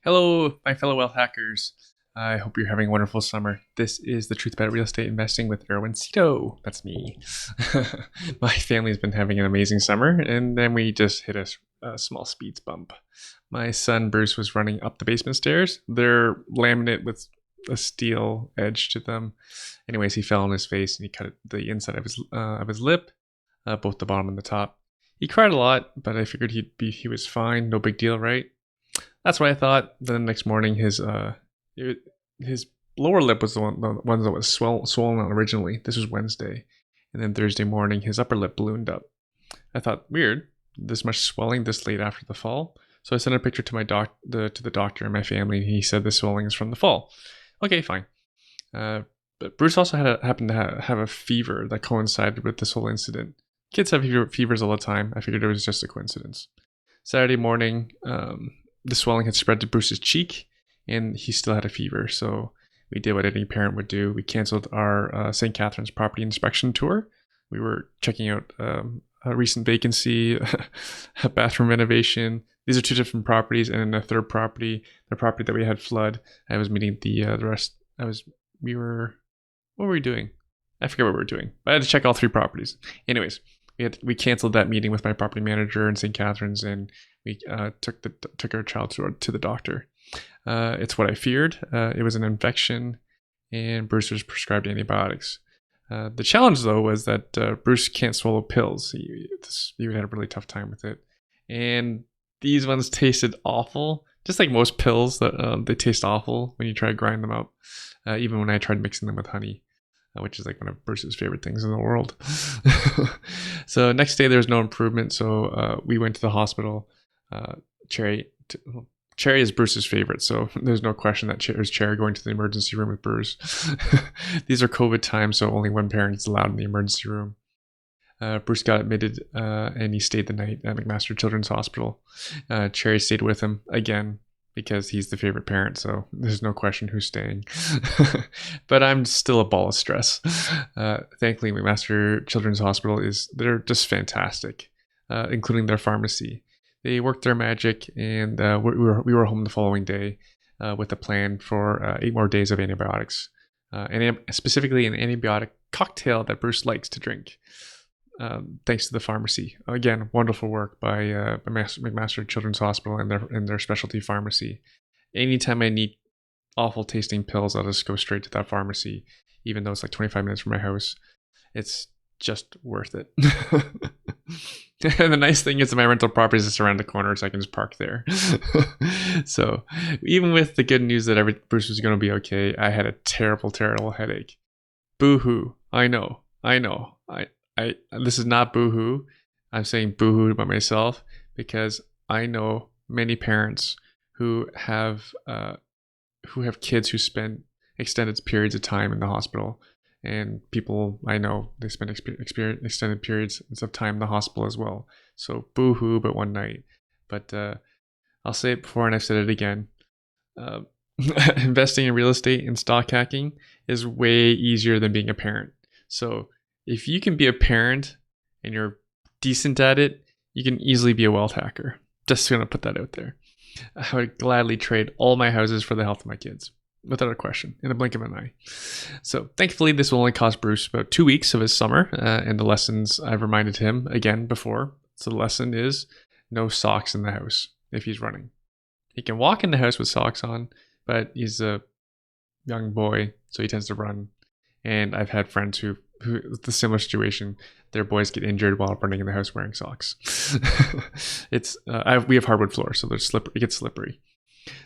Hello, my fellow wealth hackers. I hope you're having a wonderful summer. This is the Truth About Real Estate Investing with Erwin Cito. That's me. My family's been having an amazing summer, and then we just hit a small speeds bump. My son Bruce was running up the basement stairs. They're laminate with a steel edge to them. Anyways, he fell on his face and he cut the inside of his lip, both the bottom and the top. He cried a lot, but I figured he was fine. No big deal, right? That's what I thought. Then the next morning, his lower lip was the one that was swollen originally. This was Wednesday, and then Thursday morning, his upper lip ballooned up. I thought, weird, this much swelling this late after the fall. So I sent a picture to to the doctor and my family, and he said the swelling is from the fall. Okay, fine. But Bruce also happened to have a fever that coincided with this whole incident. Kids have fevers all the time. I figured it was just a coincidence. Saturday morning, the swelling had spread to Bruce's cheek, and he still had a fever. So we did what any parent would do. We canceled our St. Catharines property inspection tour. We were checking out a recent vacancy, a bathroom renovation. These are two different properties, and then a third property, the property that we had flood. I was meeting the rest. What were we doing? I forget what we were doing. But I had to check all three properties. Anyways, we canceled that meeting with my property manager in St. Catharines, and we took our child to the doctor. It's what I feared. It was an infection, and Bruce was prescribed antibiotics. The challenge, though, was that Bruce can't swallow pills. He had a really tough time with it, and these ones tasted awful. Just like most pills, that they taste awful when you try to grind them up. Even when I tried mixing them with honey, which is like one of Bruce's favorite things in the world. So next day there was no improvement, so we went to the hospital. Cherry is Bruce's favorite, so there's no question that Cherry going to the emergency room with Bruce. These are COVID times, so only one parent is allowed in the emergency room. Bruce got admitted, and he stayed the night at McMaster Children's Hospital. Cherry stayed with him again because he's the favorite parent, so there's no question who's staying. But I'm still a ball of stress. Thankfully, McMaster Children's Hospital they're just fantastic, including their pharmacy. They worked their magic, and we were home the following day with a plan for 8 more days of antibiotics, and specifically an antibiotic cocktail that Bruce likes to drink. Thanks to the pharmacy. Again, wonderful work by McMaster Children's Hospital and their specialty pharmacy. Anytime I need awful tasting pills, I'll just go straight to that pharmacy, even though it's like 25 minutes from my house. It's just worth it. And the nice thing is that my rental property is just around the corner, so I can just park there. So even with the good news that Bruce was going to be okay, I had a terrible, terrible headache. Boo-hoo. I know. This is not boo-hoo. I'm saying boo-hoo by myself because I know many parents who have kids who spend extended periods of time in the hospital, and people I know they spend extended periods of time in the hospital as well. So boo-hoo, but one night. But I'll say it before and I've said it again. Investing in real estate and stock hacking is way easier than being a parent. So if you can be a parent and you're decent at it, you can easily be a wealth hacker. Just going to put that out there. I would gladly trade all my houses for the health of my kids, without a question, in a blink of an eye. So thankfully, this will only cost Bruce about 2 weeks of his summer, and the lessons I've reminded him again before. So the lesson is no socks in the house if he's running. He can walk in the house with socks on, but he's a young boy, so he tends to run. And I've had friends who the similar situation, their boys get injured while running in the house wearing socks. We have hardwood floors, so it gets slippery.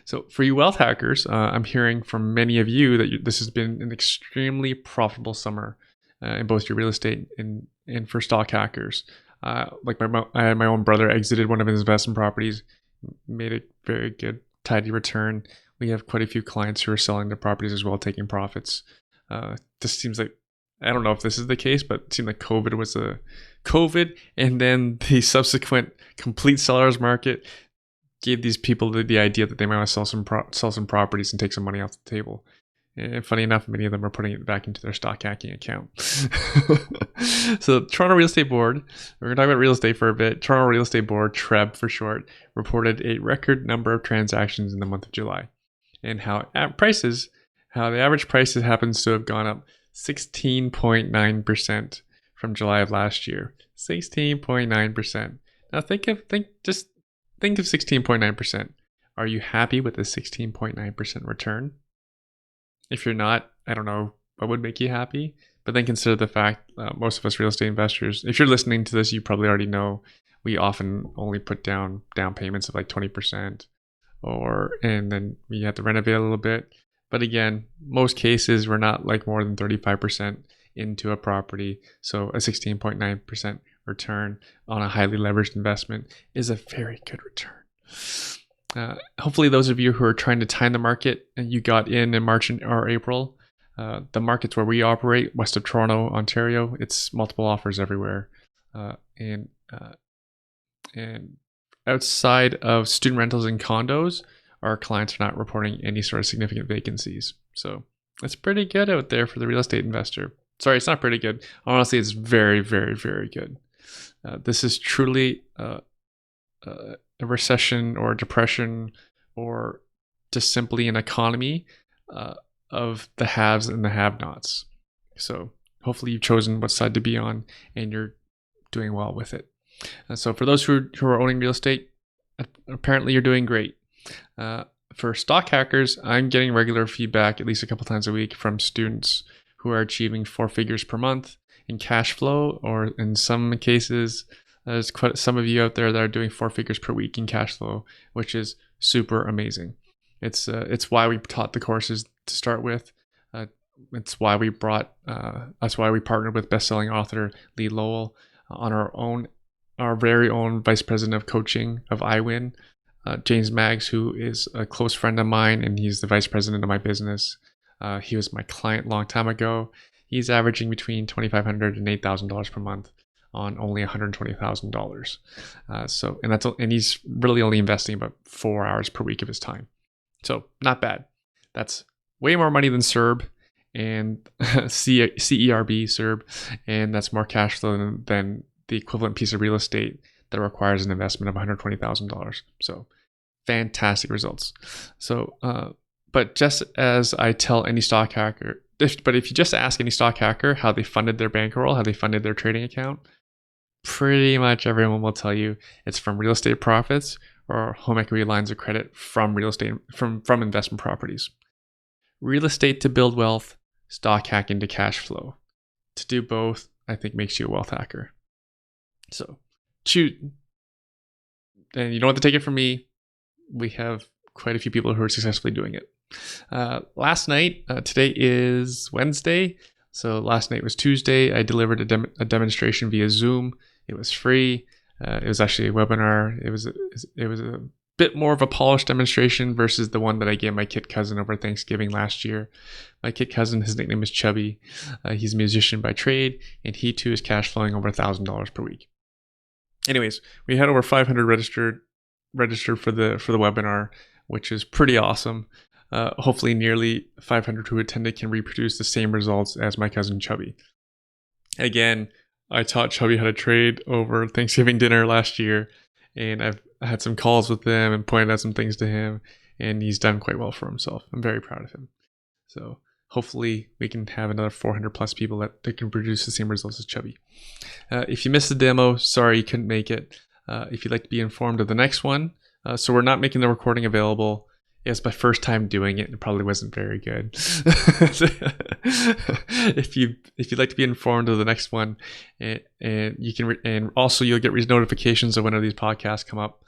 So for you wealth hackers, I'm hearing from many of you that this has been an extremely profitable summer in both your real estate and for stock hackers. Like I had my own brother exited one of his investment properties, made a very good, tidy return. We have quite a few clients who are selling their properties as well, taking profits. This seems like, I don't know if this is the case, but it seemed like COVID and then the subsequent complete seller's market gave these people the idea that they might want to sell some properties and take some money off the table. And funny enough, many of them are putting it back into their stock hacking account. So Toronto Real Estate Board, we're going to talk about real estate for a bit. Toronto Real Estate Board, TREB for short, reported a record number of transactions in the month of July. And how the average prices happens to have gone up 16.9% from July of last year. 16.9%. Now think of 16.9%. Are you happy with the 16.9% return? If you're not, I don't know what would make you happy. But then consider the fact most of us real estate investors, if you're listening to this, you probably already know we often only put down payments of like 20%, and then we have to renovate a little bit. But again, most cases we're not like more than 35% into a property. So a 16.9% return on a highly leveraged investment is a very good return. Hopefully those of you who are trying to time the market and you got in March or April, the markets where we operate, west of Toronto, Ontario, it's multiple offers everywhere. And outside of student rentals and condos, our clients are not reporting any sort of significant vacancies. So it's pretty good out there for the real estate investor. Sorry, it's not pretty good. Honestly, it's very, very, very good. This is truly a recession or a depression or just simply an economy of the haves and the have-nots. So hopefully you've chosen what side to be on and you're doing well with it. So for those who are owning real estate, apparently you're doing great. For stock hackers, I'm getting regular feedback at least a couple times a week from students who are achieving 4 figures per month in cash flow, or in some cases, there's quite some of you out there that are doing 4 figures per week in cash flow, which is super amazing. It's why we taught the courses to start with. It's why we that's why we partnered with best-selling author Lee Lowell on our very own vice president of coaching of iWin, James Maggs, who is a close friend of mine, and he's the vice president of my business. He was my client a long time ago. He's averaging between $2,500 and $8,000 per month on only $120,000. And he's really only investing about 4 hours per week of his time. So not bad. That's way more money than CERB and CERB, CERB, and that's more cash flow than the equivalent piece of real estate that requires an investment of $120,000. So fantastic results. So, but just as I tell any stock hacker, if you just ask any stock hacker how they funded their bankroll, how they funded their trading account, pretty much everyone will tell you it's from real estate profits or home equity lines of credit from real estate, from investment properties. Real estate to build wealth, stock hacking to cash flow. To do both, I think, makes you a wealth hacker. So choose. And you don't have to take it from me. We have quite a few people who are successfully doing it. Last night, today is Wednesday. So last night was Tuesday. I delivered a demonstration via Zoom. It was free. It was actually a webinar. It was a bit more of a polished demonstration versus the one that I gave my kid cousin over Thanksgiving last year. My kid cousin, his nickname is Chubby. He's a musician by trade, and he too is cash flowing over $1,000 per week. Anyways, we had over 500 registered for the webinar, which is pretty awesome. Hopefully nearly 500 who attended can reproduce the same results as my cousin Chubby. Again, I taught Chubby how to trade over Thanksgiving dinner last year, and I've had some calls with him and pointed out some things to him, and he's done quite well for himself. I'm very proud of him. So hopefully we can have another 400 plus people that can produce the same results as Chubby. If you missed the demo, sorry you couldn't make it. If you'd like to be informed of the next one, so we're not making the recording available. It's my first time doing it. It probably wasn't very good. If you'd like to be informed of the next one, and you can, and also you'll get notifications of whenever these podcasts come up.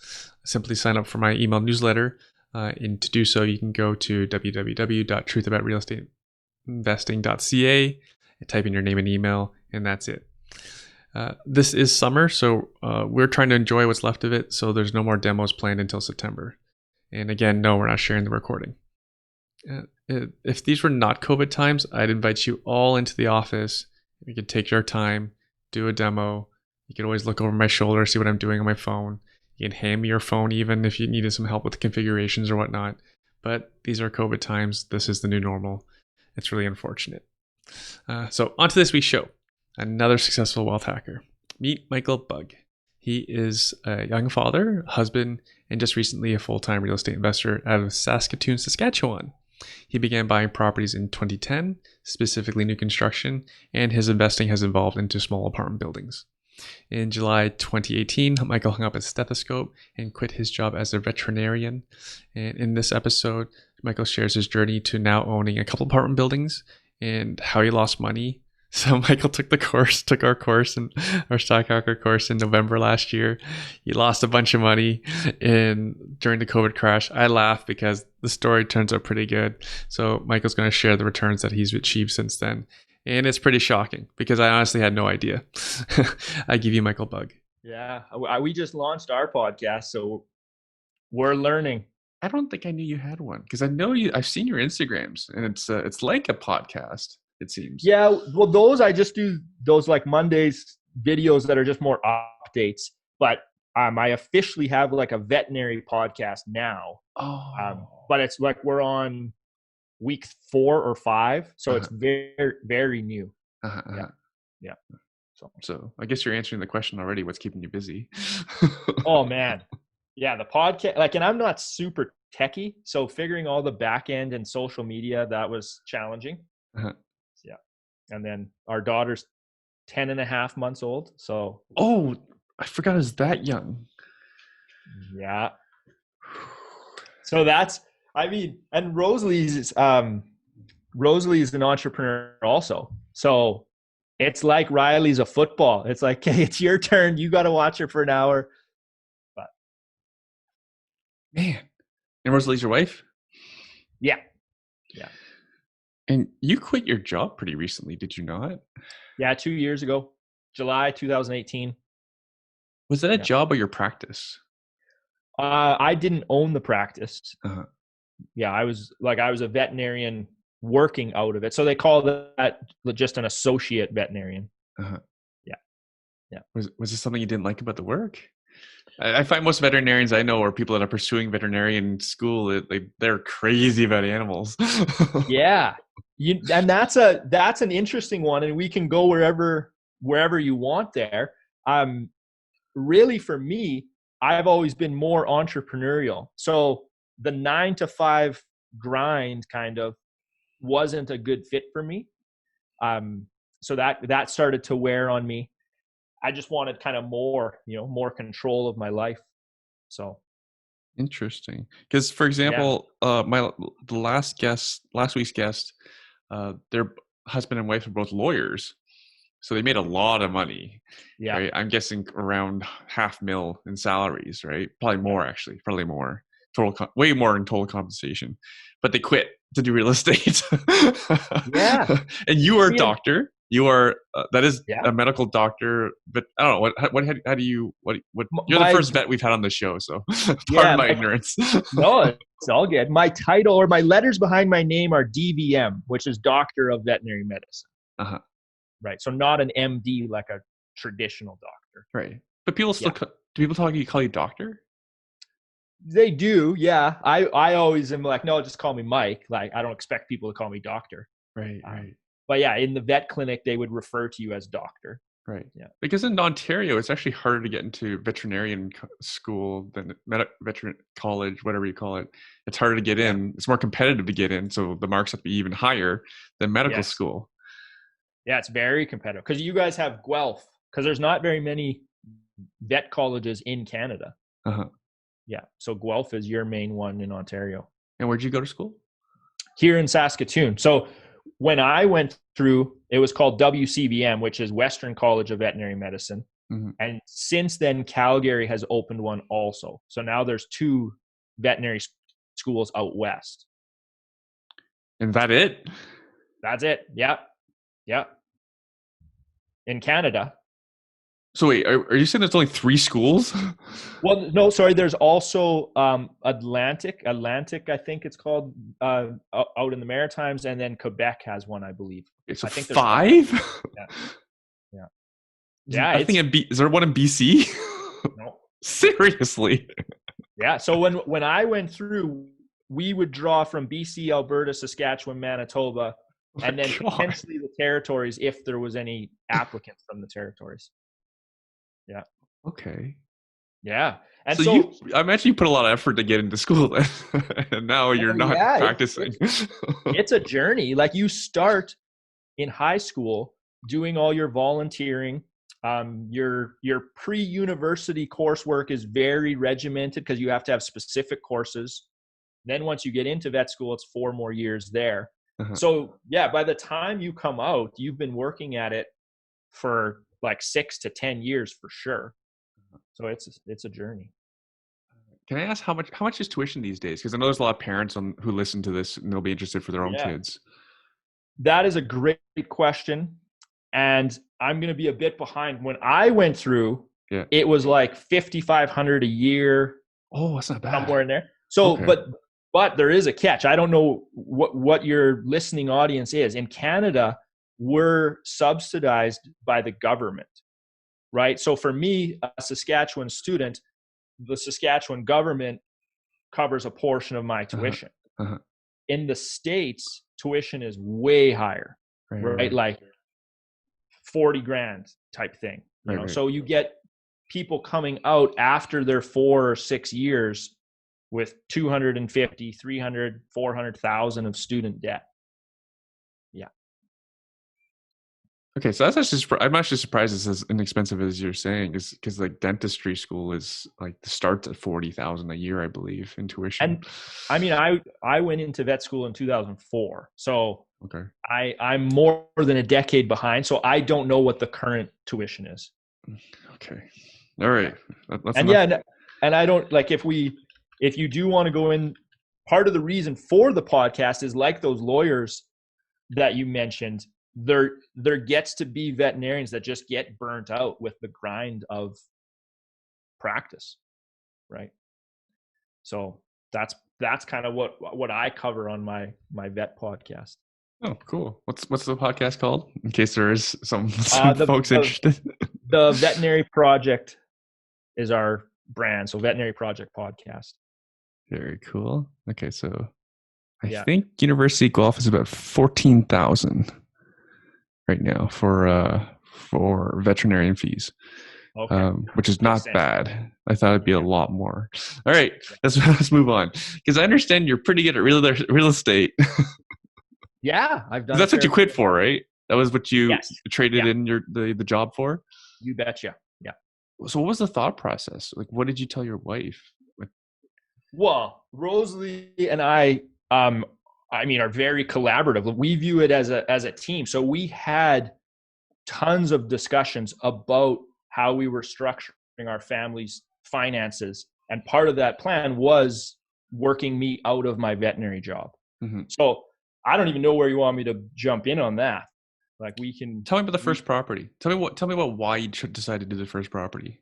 Simply sign up for my email newsletter. And to do so, you can go to www.truthaboutrealestateinvesting.ca and type in your name and email, and that's it. This is summer, so we're trying to enjoy what's left of it. So there's no more demos planned until September. And again, no, we're not sharing the recording. If these were not COVID times, I'd invite you all into the office. We could take your time, do a demo. You could always look over my shoulder, see what I'm doing on my phone. You can hand me your phone even if you needed some help with the configurations or whatnot. But these are COVID times. This is the new normal. It's really unfortunate. So on to this week's show. Another successful wealth hacker. Meet Michael Bugg. He is a young father, husband, and just recently a full-time real estate investor out of Saskatoon, Saskatchewan. He began buying properties in 2010, specifically new construction, and his investing has evolved into small apartment buildings. In July 2018, Michael hung up his stethoscope and quit his job as a veterinarian. And in this episode, Michael shares his journey to now owning a couple apartment buildings and how he lost money. So Michael took our course and our stock hacker course in November last year. He lost a bunch of money during the COVID crash. I laugh because the story turns out pretty good. So Michael's going to share the returns that he's achieved since then. And it's pretty shocking because I honestly had no idea. I give you Michael Bugg. Yeah, we just launched our podcast, so we're learning. I don't think I knew you had one because I know you. I've seen your Instagrams, and it's like a podcast. It seems. Yeah, well, I just do those like Mondays videos that are just more updates. But I officially have like a veterinary podcast now. But it's like we're on week 4 or 5, so it's very, very new. Yeah. So I guess you're answering the question already. What's keeping you busy? Oh man, yeah, the podcast. And I'm not super techie, so figuring all the back end and social media, that was challenging. Yeah, and then our daughter's 10 and a half months old. So I forgot it's that young. Yeah. So that's. And Rosalie is an entrepreneur also. So it's like Riley's a football. It's like, hey, it's your turn. You got to watch her for an hour. But man, and Rosalie's your wife? Yeah. And you quit your job pretty recently, did you not? Yeah, 2 years ago, July 2018. Was that a job or your practice? I didn't own the practice. Yeah, I was a veterinarian working out of it. So they call that just an associate veterinarian. Yeah. Was this something you didn't like about the work? I find most veterinarians I know, or people that are pursuing veterinarian school, they're crazy about animals. Yeah, and that's an interesting one, and we can go wherever you want there. Really, for me, I've always been more entrepreneurial. So the 9 to 5 grind kind of wasn't a good fit for me. So that started to wear on me. I just wanted kind of more control of my life. So interesting. Because for example, last week's guest, their husband and wife are both lawyers. So they made a lot of money. Yeah. Right? I'm guessing around $500,000 in salaries, right? Probably more actually, way more in total compensation. But they quit to do real estate. Yeah. And you are a doctor. You are a medical doctor, but I don't know you're the first vet we've had on the show, so pardon my ignorance. No, it's all good. My title or my letters behind my name are DVM, which is Doctor of Veterinary Medicine. Right. So not an MD like a traditional doctor. Right. But people still do people call you doctor? They do, yeah. I always am like, no, just call me Mike. Like I don't expect people to call me doctor. Right. But yeah, in the vet clinic, they would refer to you as doctor. Right. Yeah. Because in Ontario, it's actually harder to get into veterinarian school than veterinary college, whatever you call it. It's harder to get in. It's more competitive to get in. So the marks have to be even higher than medical school. Yeah, it's very competitive because you guys have Guelph, because there's not very many vet colleges in Canada. Yeah. So Guelph is your main one in Ontario. And where'd you go to school? Here in Saskatoon. So when I went through, it was called WCVM, which is Western College of Veterinary Medicine. And since then, Calgary has opened one also. So now there's 2 veterinary schools out west. And that it? That's it. Yeah. In Canada. So wait, are you saying there's only 3 schools? Well, no, sorry. There's also Atlantic, I think it's called, out in the Maritimes, and then Quebec has one, I believe. Okay, so I think 5? Yeah. Is there one in BC? No. Seriously? Yeah. So when I went through, we would draw from BC, Alberta, Saskatchewan, Manitoba, Oh my and then God. potentially the territories if there was any applicants from the territories. Yeah. Okay. Yeah. And So so, I imagine you put a lot of effort to get into school then, and now you're oh not yeah, practicing. it's a journey. Like you start in high school doing all your volunteering. Your pre-university coursework is very regimented because you have to have specific courses. Then once you get into vet school, it's 4 more years there. Uh-huh. So yeah, by the time you come out, you've been working at it for like 6 to 10 years for sure. So it's a journey. Can I ask how much is tuition these days? Because I know there's a lot of parents who listen to this and they'll be interested for their own Yeah, kids. that is a great question. And I'm going to be a bit behind. When I went through, Yeah. it was like 5,500 a year, Oh, that's not bad. somewhere in there. So, Okay. but there is a catch. I don't know what your listening audience is. In Canada, we're subsidized by the government, right? So for me, a Saskatchewan student, the Saskatchewan government covers a portion of my Uh-huh. tuition. Uh-huh. In the States, tuition is way higher, Right, right, right? right. Like 40 grand type thing, Right, right. So you get people coming out after their 4 or 6 years with 250, 300, 400,000 of student debt. Yeah. Okay, so that's actually I'm actually surprised it's as inexpensive as you're saying, is because like dentistry school is like the starts at 40,000 a year, I believe, in tuition. And I mean, I went into vet school in 2004. So Okay. I'm more than a decade behind. So I don't know what the current tuition is. Okay. All right. That's And enough. yeah, and I don't like if you do want to go in, part of the reason for the podcast is like those lawyers that you mentioned, there gets to be veterinarians that just get burnt out with the grind of practice, right? So that's kind of what I cover on my vet podcast. Oh, cool. What's the podcast called? In case there is some The, folks the interested. the Veterinary Project is our brand, so Veterinary Project Podcast. Very cool. Okay, so I Yeah. think University Guelph is about 14,000 right now for veterinarian fees. Okay. Which is Makes not sense. bad. I thought it'd be a lot more. All right, let's move on, because I understand you're pretty good at real estate. Yeah, I've done. That's what you quit for, right? That was what you Yes. traded Yeah. in the job for. You betcha. Yeah. So what was the thought process? Like, what did you tell your wife? Like, Well, Rosalie and I mean, are very collaborative. We view it as a team. So we had tons of discussions about how we were structuring our family's finances, and part of that plan was working me out of my veterinary job. mm-hmm. So I don't even know where you want me to jump in on that. Like we can Tell me about the first property. Tell me about why you decided to do the first property.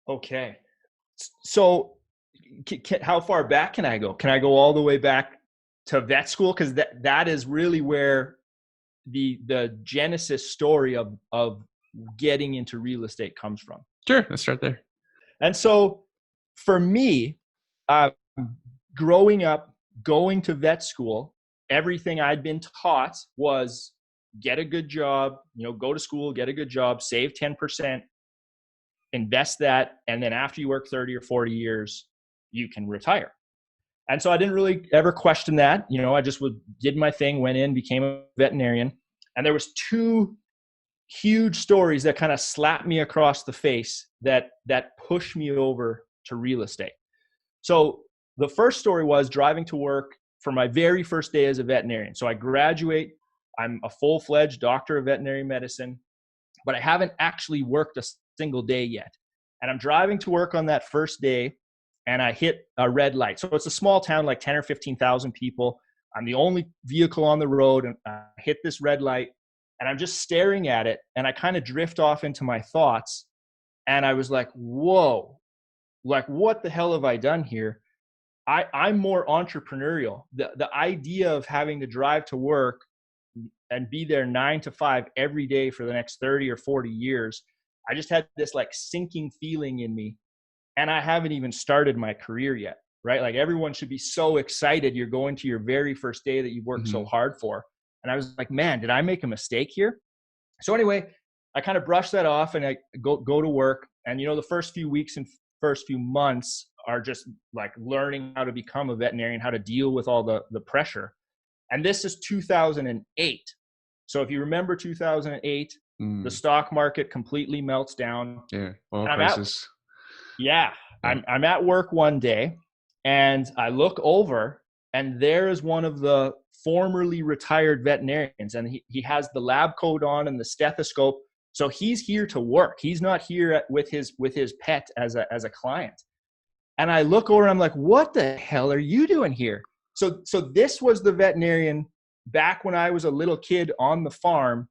Okay. So how far back can I go? Can I go all the way back to vet school? Because that is really where the genesis story of getting into real estate comes from. Sure, let's start there. And so for me, growing up, going to vet school, everything I'd been taught was get a good job, go to school, get a good job, save 10%, invest that, and then after you work 30 or 40 years, you can retire. And so I didn't really ever question that. I just did my thing, went in, became a veterinarian. And there was 2 huge stories that kind of slapped me across the face that pushed me over to real estate. So the first story was driving to work for my very first day as a veterinarian. So I graduate, I'm a full-fledged doctor of veterinary medicine, but I haven't actually worked a single day yet. And I'm driving to work on that first day, and I hit a red light. So it's a small town, like 10 or 15,000 people. I'm the only vehicle on the road, and I hit this red light, and I'm just staring at it, and I kind of drift off into my thoughts, and I was like, whoa, like what the hell have I done here? I'm more entrepreneurial. The idea of having to drive to work and be there 9 to 5 every day for the next 30 or 40 years, I just had this like sinking feeling in me, and I haven't even started my career yet. right? Like everyone should be so excited you're going to your very first day that you've worked so hard for. And I was like, man, did I make a mistake here? So anyway, I kind of brushed that off and I go to work. And, the first few weeks and first few months are just like learning how to become a veterinarian, how to deal with all the pressure. And this is 2008. So if you remember 2008, the stock market completely melts down. Yeah, oil crisis. I'm at work one day and I look over and there is one of the formerly retired veterinarians, and he has the lab coat on and the stethoscope. So he's here to work. He's not here with his pet as a client. And I look over and I'm like, what the hell are you doing here? So this was the veterinarian back when I was a little kid on the farm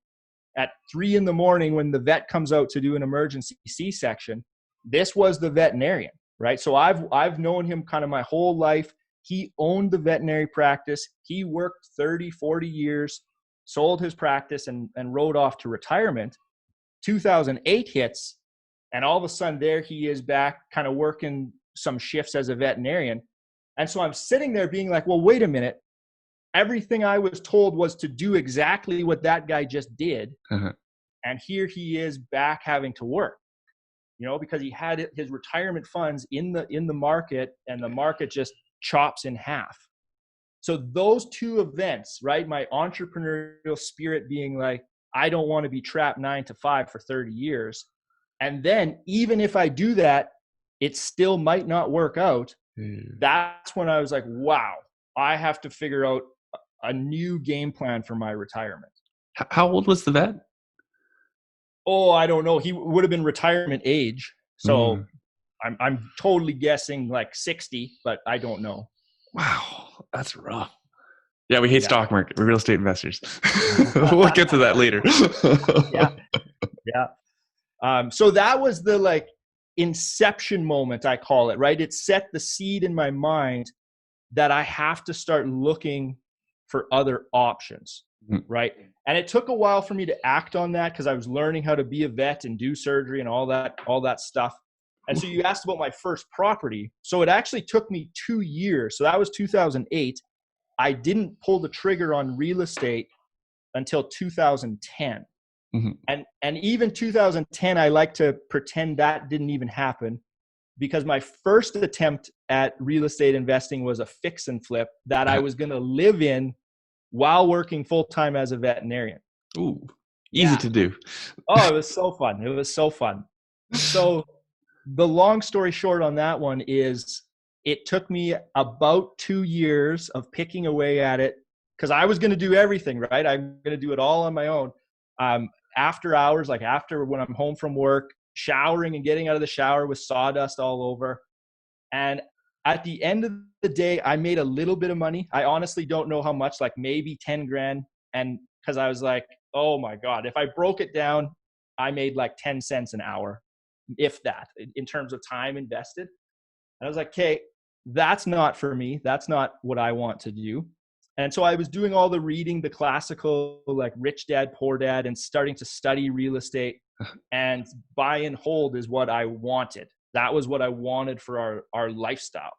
at 3 a.m. when the vet comes out to do an emergency C-section. This was the veterinarian, right? So I've known him kind of my whole life. He owned the veterinary practice. He worked 30, 40 years, sold his practice and rode off to retirement. 2008 hits, and all of a sudden there he is back kind of working some shifts as a veterinarian. And so I'm sitting there being like, well, wait a minute. Everything I was told was to do exactly what that guy just did. And here he is back having to work, because he had his retirement funds in the market, and the market just chops in half. So those two events, right? My entrepreneurial spirit being like, I don't want to be trapped 9 to 5 for 30 years. And then even if I do that, it still might not work out. That's when I was like, wow, I have to figure out a new game plan for my retirement. How old was the vet? Oh, I don't know. He would have been retirement age. So I'm totally guessing like 60, but I don't know. Wow, that's rough. Yeah, we hate stock market. We're real estate investors. We'll get to that later. So that was the like inception moment, I call it, right? It set the seed in my mind that I have to start looking for other options, right? And it took a while for me to act on that because I was learning how to be a vet and do surgery and all that stuff. And so you asked about my first property. So it actually took me 2 years. So that was 2008. I didn't pull the trigger on real estate until 2010. And even 2010, I like to pretend that didn't even happen, because my first attempt at real estate investing was a fix and flip that I was going to live in while working full-time as a veterinarian. Ooh, easy to do. Oh, it was so fun. It was so fun. So the long story short on that one is it took me about 2 years of picking away at it because I was going to do everything, right? I'm going to do it all on my own. After hours, like after when I'm home from work, showering and getting out of the shower with sawdust all over. And at the end of the day, I made a little bit of money. I honestly don't know how much, like maybe 10 grand. And because I was like, oh my God, if I broke it down, I made like 10 cents an hour, if that, in terms of time invested. And I was like, okay, that's not for me. That's not what I want to do. And so I was doing all the reading, the classical, like Rich Dad, Poor Dad, and starting to study real estate. And buy and hold is what I wanted. That was what I wanted for our lifestyle.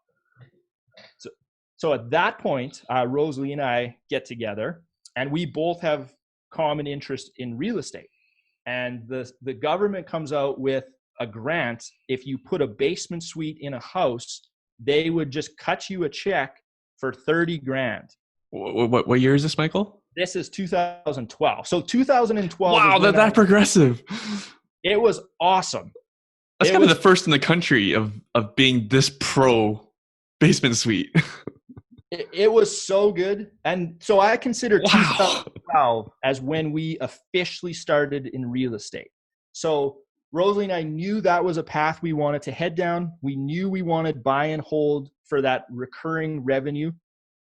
So at that point, Rosalie and I get together, and we both have common interest in real estate. And the government comes out with a grant. If you put a basement suite in a house, they would just cut you a check for 30 grand. What year is this, Michael? This is 2012. So 2012. Wow, that progressive. It was awesome. That's kind of the first in the country of being this pro basement suite. It was so good. And so I consider 2012 as when we officially started in real estate. So Rosalie and I knew that was a path we wanted to head down. We knew we wanted buy and hold for that recurring revenue.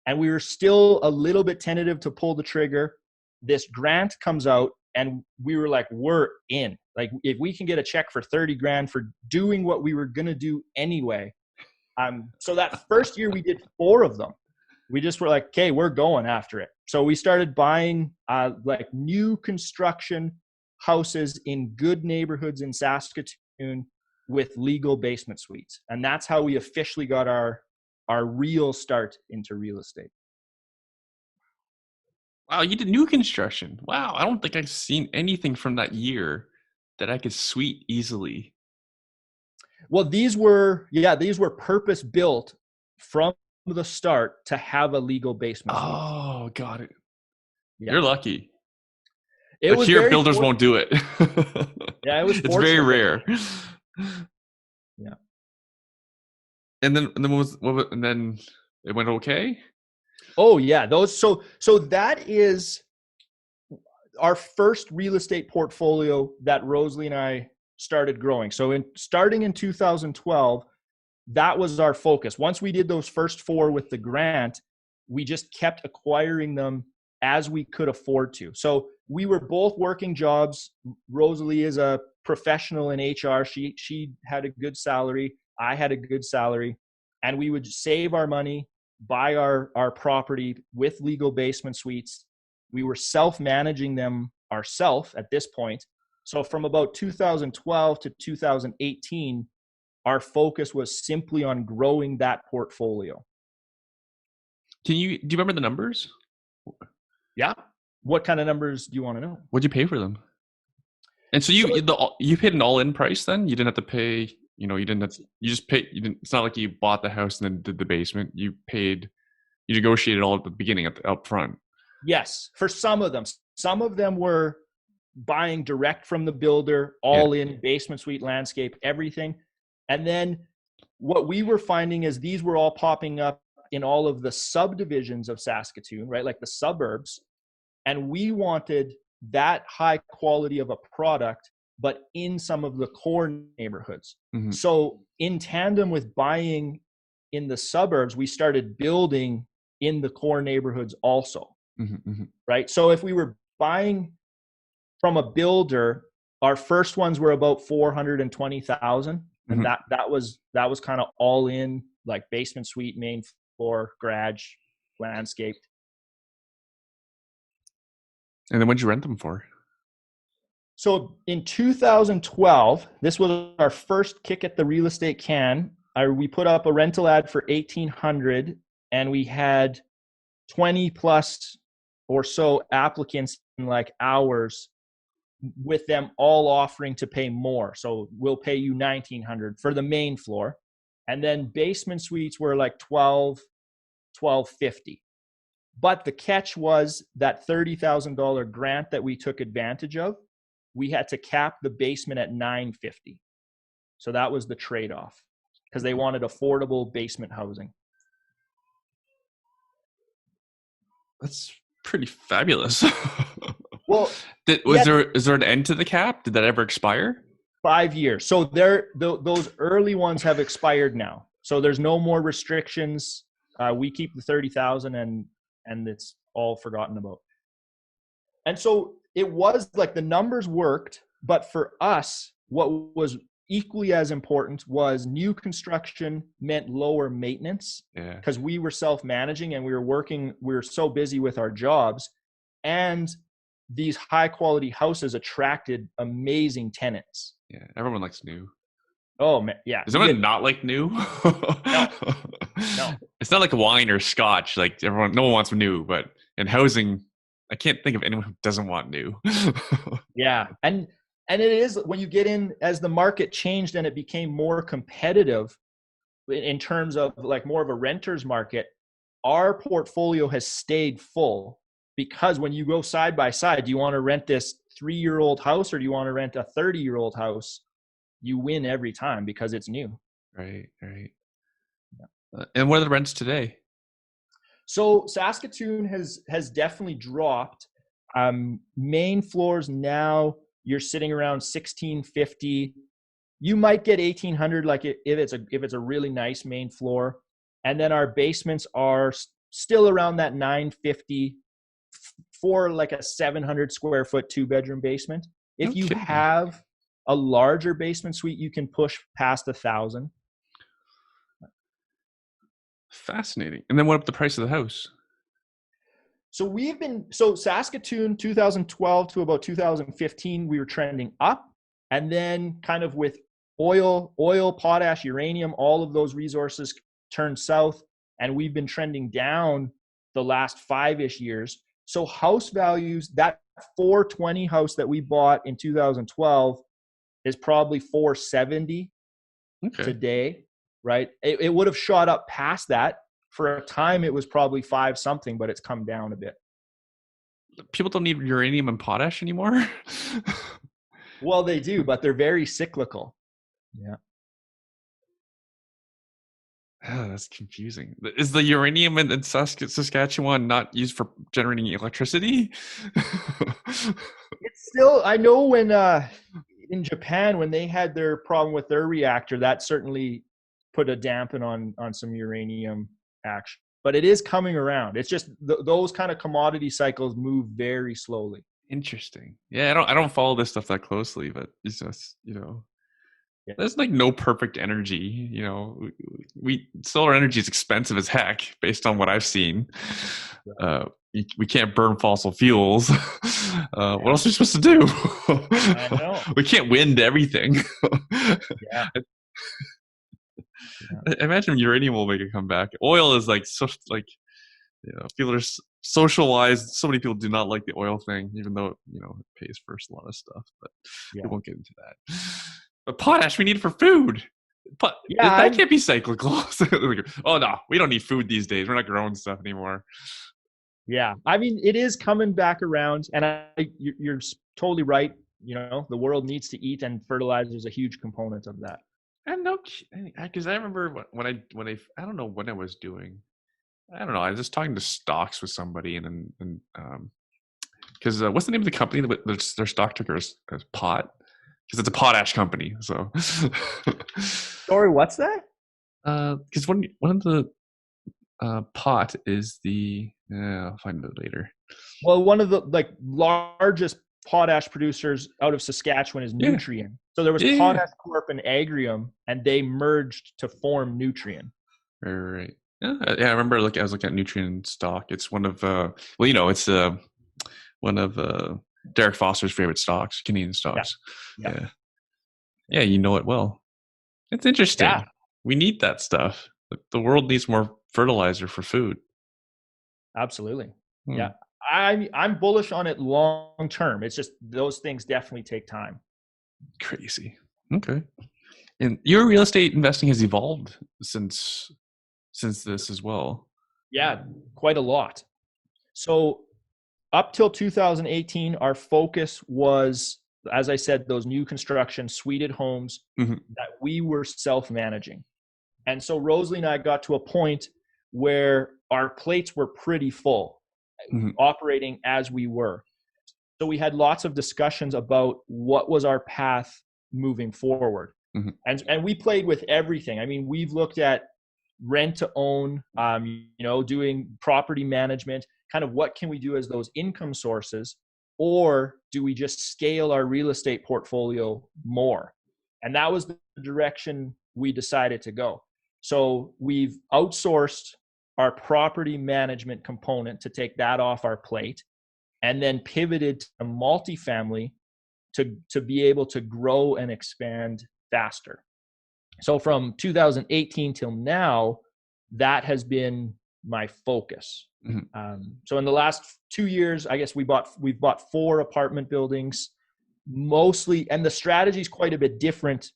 And we were still a little bit tentative to pull the trigger. This grant comes out and we were like, we're in. Like, if we can get a check for 30 grand for doing what we were going to do anyway. So that first year we did 4 of them. We just were like, okay, we're going after it. So we started buying like new construction houses in good neighborhoods in Saskatoon with legal basement suites. And that's how we officially got our our real start into real estate. Wow, you did new construction. Wow, I don't think I've seen anything from that year that I could suite easily. Well, these were purpose built from the start to have a legal basement suite. Oh, got it. Yeah. You're lucky. It Like was here, very builders won't do it. Yeah, it was It's very fortunate. rare. Yeah. And then and then it went okay. Oh yeah, those so that is our first real estate portfolio that Rosalie and I started growing. So starting in 2012, that was our focus. Once we did those first 4 with the grant, we just kept acquiring them as we could afford to. So we were both working jobs. Rosalie is a professional in HR. She had a good salary. I had a good salary. And we would save our money, buy our property with legal basement suites. We were self-managing them ourselves at this point. So from about 2012 to 2018, our focus was simply on growing that portfolio. Do you remember the numbers? Yeah. What kind of numbers do you want to know? What'd you pay for them? And so you paid an all-in price then? You didn't have to pay, you just paid, it's not like you bought the house and then did the basement. You negotiated all at the beginning up front. Yes, for some of them. Some of them were buying direct from the builder, all in basement suite, landscape, everything. And then what we were finding is these were all popping up in all of the subdivisions of Saskatoon, right? Like the suburbs. And we wanted that high quality of a product, but in some of the core neighborhoods. Mm-hmm. So in tandem with buying in the suburbs, we started building in the core neighborhoods also, mm-hmm. Right? So if we were buying from a builder, our first ones were about 420,000. And mm-hmm. that was kind of all in, like basement suite, main floor, garage, landscaped. And then what'd you rent them for? So in 2012, this was our first kick at the real estate can. We put up a rental ad for $1,800, and we had 20 plus or so applicants in like hours, with them all offering to pay more. So we'll pay you $1,900 for the main floor. And then basement suites were like $1,250. But the catch was that $30,000 grant that we took advantage of, we had to cap the basement at $950. So that was the trade-off, because they wanted affordable basement housing. That's pretty fabulous. Well, is there an end to the cap? Did that ever expire? 5 years. So those early ones have expired now. So there's no more restrictions. We keep the 30,000 and it's all forgotten about. And so it was like the numbers worked, but for us, what was equally as important was new construction meant lower maintenance, because we were self-managing and we were so busy with our jobs, and these high quality houses attracted amazing tenants. Yeah, everyone likes new. Oh man, yeah. Does anyone not like new? No. It's not like wine or scotch. Like no one wants new, but in housing, I can't think of anyone who doesn't want new. Yeah, and it is, when you get in, as the market changed and it became more competitive in terms of like more of a renter's market, our portfolio has stayed full, because when you go side by side, do you want to rent this 3-year-old house or do you want to rent a 30-year-old house? You win every time because it's new. Right. Yeah. And what are the rents today? So Saskatoon has definitely dropped. Main floors now, you're sitting around $1,650. You might get $1,800, like if it's a really nice main floor. And then our basements are still around that $950 for like a 700 square foot 2-bedroom basement. If you have a larger basement suite, you can push past $1,000. Fascinating. And then what up the price of the house? So Saskatoon 2012 to about 2015, we were trending up. And then kind of with oil, potash, uranium, all of those resources turned south. and we've been trending down the last 5-ish years. So house values, that 420 house that we bought in 2012 is probably 470 Okay. today, right? It would have shot up past that. For a time, it was probably 5 something, but it's come down a bit. People don't need uranium and potash anymore. Well, they do, but they're very cyclical. Yeah. Oh, that's confusing. Is the uranium in Saskatchewan not used for generating electricity? It's still, I know when in Japan, when they had their problem with their reactor, that certainly put a dampen on some uranium action. But it is coming around. It's just those kind of commodity cycles move very slowly. Interesting. Yeah, I don't follow this stuff that closely, but it's just, Yeah. there's like no perfect energy. We solar energy is expensive as heck based on what I've seen. We can't burn fossil fuels. What else are we supposed to do? I know. We can't wind everything. Yeah. I imagine uranium will make a comeback. Oil is like people are socialized. So many people do not like the oil thing, even though it pays for a lot of stuff. But we won't get into that. But potash we need for food. But that can't be cyclical. Oh no, we don't need food these days. We're not growing stuff anymore. Yeah, I mean, it is coming back around, and you're totally right. The world needs to eat, and fertilizer is a huge component of that. And no, because I remember when I don't know what I was doing. I don't know. I was just talking to stocks with somebody, and because what's the name of the company that their stock ticker is POT? Because it's a potash company. So, sorry, what's that? Because one of the POT is the. I'll find it later. Well, one of the largest potash producers out of Saskatchewan is Nutrien. So there was Potash Corp and Agrium, and they merged to form Nutrien. Right. Yeah, I remember. I was looking at Nutrien stock. It's one of it's one of Derek Foster's favorite stocks, Canadian stocks. Yeah, you know it well. It's interesting. Yeah. We need that stuff. The world needs more fertilizer for food. Absolutely. Yeah. I'm bullish on it long term. It's just those things definitely take time. Crazy. Okay. And your real estate investing has evolved since this as well. Yeah, quite a lot. So up till 2018, our focus was, as I said, those new construction suited homes that we were self-managing. And so Rosalie and I got to a point where our plates were pretty full, operating as we were. So we had lots of discussions about what was our path moving forward. And we played with everything. I mean, we've looked at rent to own, doing property management, kind of what can we do as those income sources, or do we just scale our real estate portfolio more? And that was the direction we decided to go. So we've outsourced our property management component to take that off our plate, and then pivoted to multifamily to be able to grow and expand faster. So from 2018 till now, that has been my focus. So in the last 2 years, I guess we've bought 4 apartment buildings, mostly, and the strategy is quite a bit different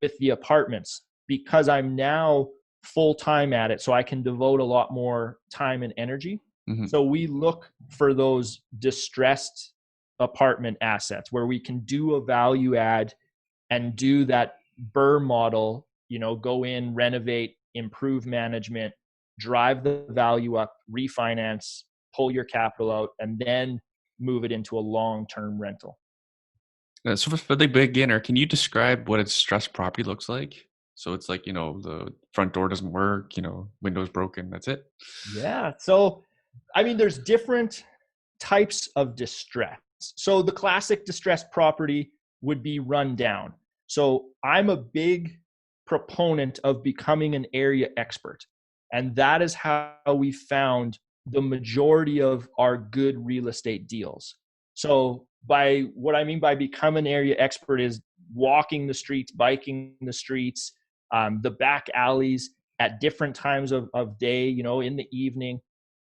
with the apartments because I'm now full-time at it, so I can devote a lot more time and energy. So we look for those distressed apartment assets where we can do a value add and do that BRRRR model, go in, renovate, improve management, drive the value up, refinance, pull your capital out, and then move it into a long-term rental. So for the beginner, can you describe what a stressed property looks like? So it's like, the front door doesn't work, window's broken, that's it? Yeah. So, I mean, there's different types of distress. So the classic distressed property would be run down. So I'm a big proponent of becoming an area expert. And that is how we found the majority of our good real estate deals. So what I mean by become an area expert is walking the streets, biking the streets, the back alleys, at different times of day, in the evening.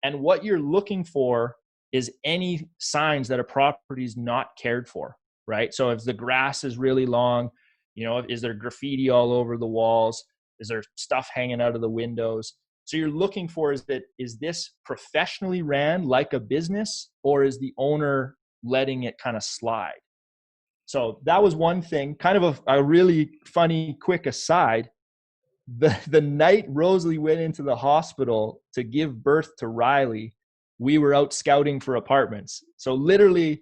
And what you're looking for is any signs that a property is not cared for, right? So if the grass is really long, is there graffiti all over the walls? Is there stuff hanging out of the windows? So you're looking for, is this professionally ran like a business, or is the owner letting it kind of slide? So that was one thing. Kind of a really funny, quick aside. The night Rosalie went into the hospital to give birth to Riley, we were out scouting for apartments. So literally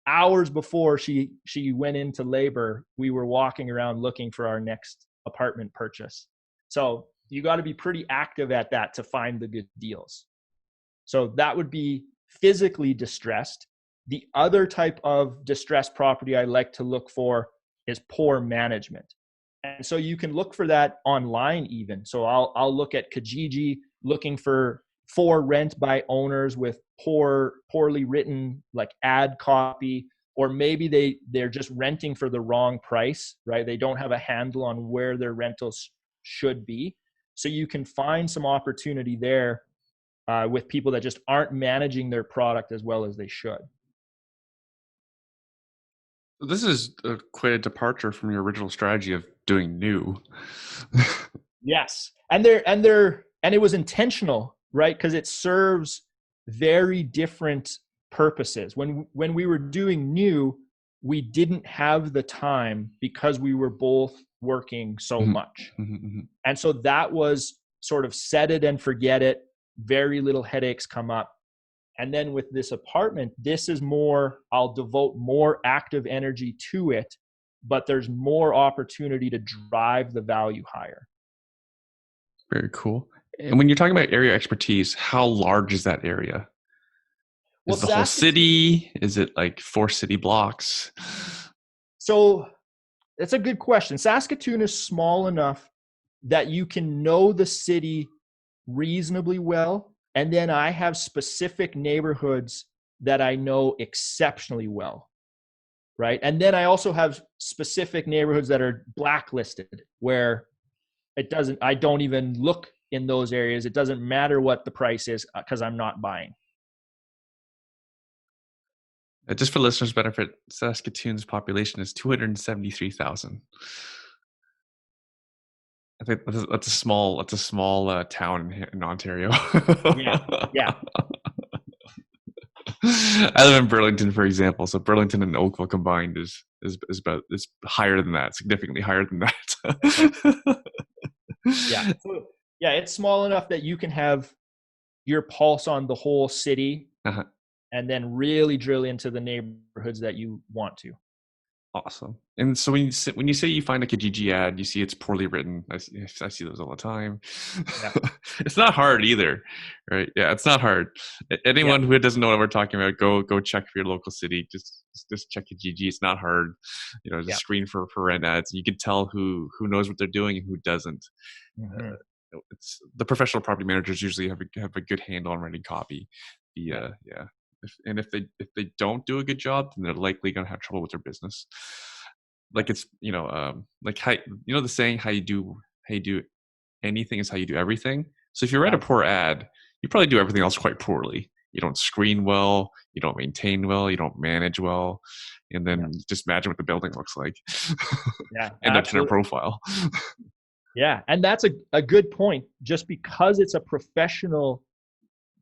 hours before she went into labor, we were walking around looking for our next apartment purchase. So you got to be pretty active at that to find the good deals. So that would be physically distressed. The other type of distressed property I like to look for is poor management. And so you can look for that online even. So I'll look at Kijiji, looking for rent by owners with poorly written like ad copy, or maybe they're just renting for the wrong price, right? They don't have a handle on where their rentals should be. So you can find some opportunity there with people that just aren't managing their product as well as they should. This is quite a departure from your original strategy of doing new. Yes. And it was intentional, right? Because it serves very different purposes. When we were doing new, we didn't have the time because we were both working so much. And so that was sort of set it and forget it. Very little headaches come up. And then with this apartment, this is more, I'll devote more active energy to it, but there's more opportunity to drive the value higher. Very cool. And when you're talking about area expertise, how large is that area? Is the whole city? Is it like 4 city blocks? So that's a good question. Saskatoon is small enough that you can know the city reasonably well. And then I have specific neighborhoods that I know exceptionally well, right? And then I also have specific neighborhoods that are blacklisted, where I don't even look in those areas. It doesn't matter what the price is because I'm not buying. Just for listeners' benefit, Saskatoon's population is 273,000. I think that's a small town in Ontario. Yeah. I live in Burlington, for example. So Burlington and Oakville combined is higher than that, significantly higher than that. Yeah, it's small enough that you can have your pulse on the whole city, and then really drill into the neighborhoods that you want to. Awesome. And so when you say you find a Kijiji ad, you see it's poorly written. I see those all the time. Yeah. It's not hard either, right? Yeah, it's not hard. Anyone who doesn't know what we're talking about, go check for your local city. Just check Kijiji. It's not hard. Just screen for rent ads. You can tell who knows what they're doing and who doesn't. It's the professional property managers usually have a good handle on writing copy. If they don't do a good job, then they're likely going to have trouble with their business. Like it's like how the saying, how you do anything is how you do everything. So if you write a poor ad, you probably do everything else quite poorly. You don't screen well, you don't maintain well, you don't manage well, and then just imagine what the building looks like. End up in a profile. Yeah, and that's a good point. Just because it's a professional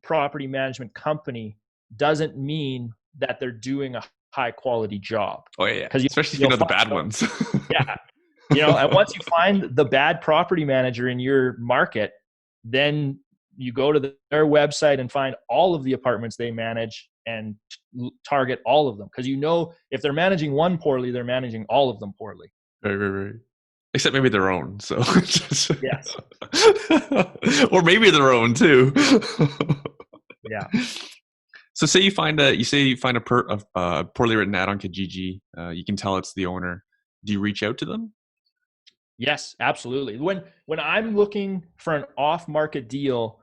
property management company doesn't mean that they're doing a high quality job. Oh yeah, especially if you know the bad ones. And once you find the bad property manager in your market, then you go to their website and find all of the apartments they manage and target all of them. Because if they're managing one poorly, they're managing all of them poorly. Right. Except maybe their own. So yes, or maybe their own too. Yeah. So say you find a poorly written ad on Kijiji. You can tell it's the owner. Do you reach out to them? Yes, absolutely. When I'm looking for an off-market deal,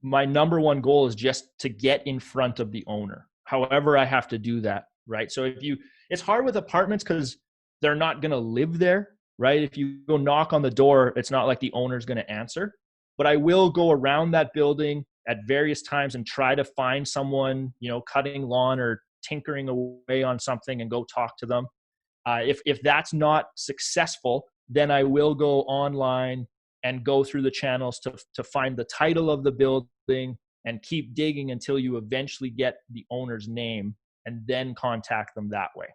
my number one goal is just to get in front of the owner. However, I have to do that, right? So it's hard with apartments because they're not going to live there, right? If you go knock on the door, it's not like the owner's going to answer. But I will go around that building at various times and try to find someone, cutting lawn or tinkering away on something, and go talk to them. If that's not successful, then I will go online and go through the channels to find the title of the building and keep digging until you eventually get the owner's name, and then contact them that way.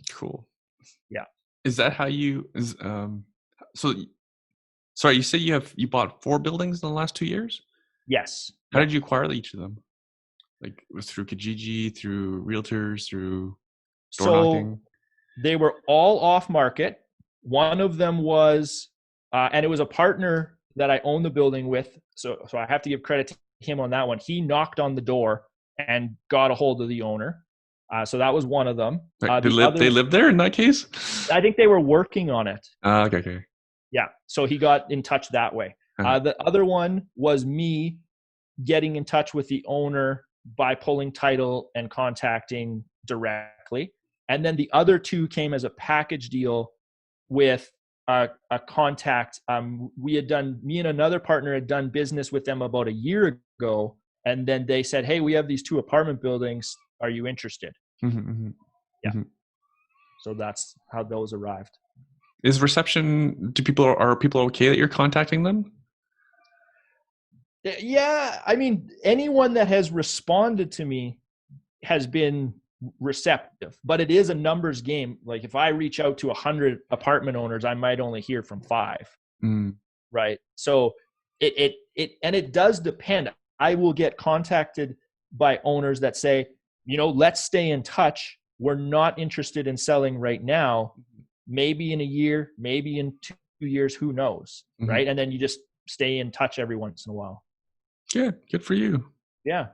Cool. Yeah. Is that how so sorry, you said you bought 4 buildings in the last 2 years? Yes. How did you acquire each of them? Like, it was through Kijiji, through realtors, through door knocking? They were all off market. One of them was, and it was a partner that I own the building with. So I have to give credit to him on that one. He knocked on the door and got a hold of the owner. So that was one of them. They lived there in that case? I think they were working on it. Okay. Yeah. So he got in touch that way. The other one was me getting in touch with the owner by pulling title and contacting directly. And then the other 2 came as a package deal with a contact. Me and another partner had done business with them about a year ago. And then they said, hey, we have these 2 apartment buildings. Are you interested? Mm-hmm. Yeah. Mm-hmm. So that's how those arrived. Is reception, are people okay that you're contacting them? Yeah. I mean, anyone that has responded to me has been receptive, but it is a numbers game. Like, if I reach out to 100 apartment owners, I might only hear from 5. Right. So it does depend. I will get contacted by owners that say, let's stay in touch. We're not interested in selling right now. Maybe in a year, maybe in 2 years, who knows? Mm-hmm. Right. And then you just stay in touch every once in a while. Yeah. Good for you. Yeah.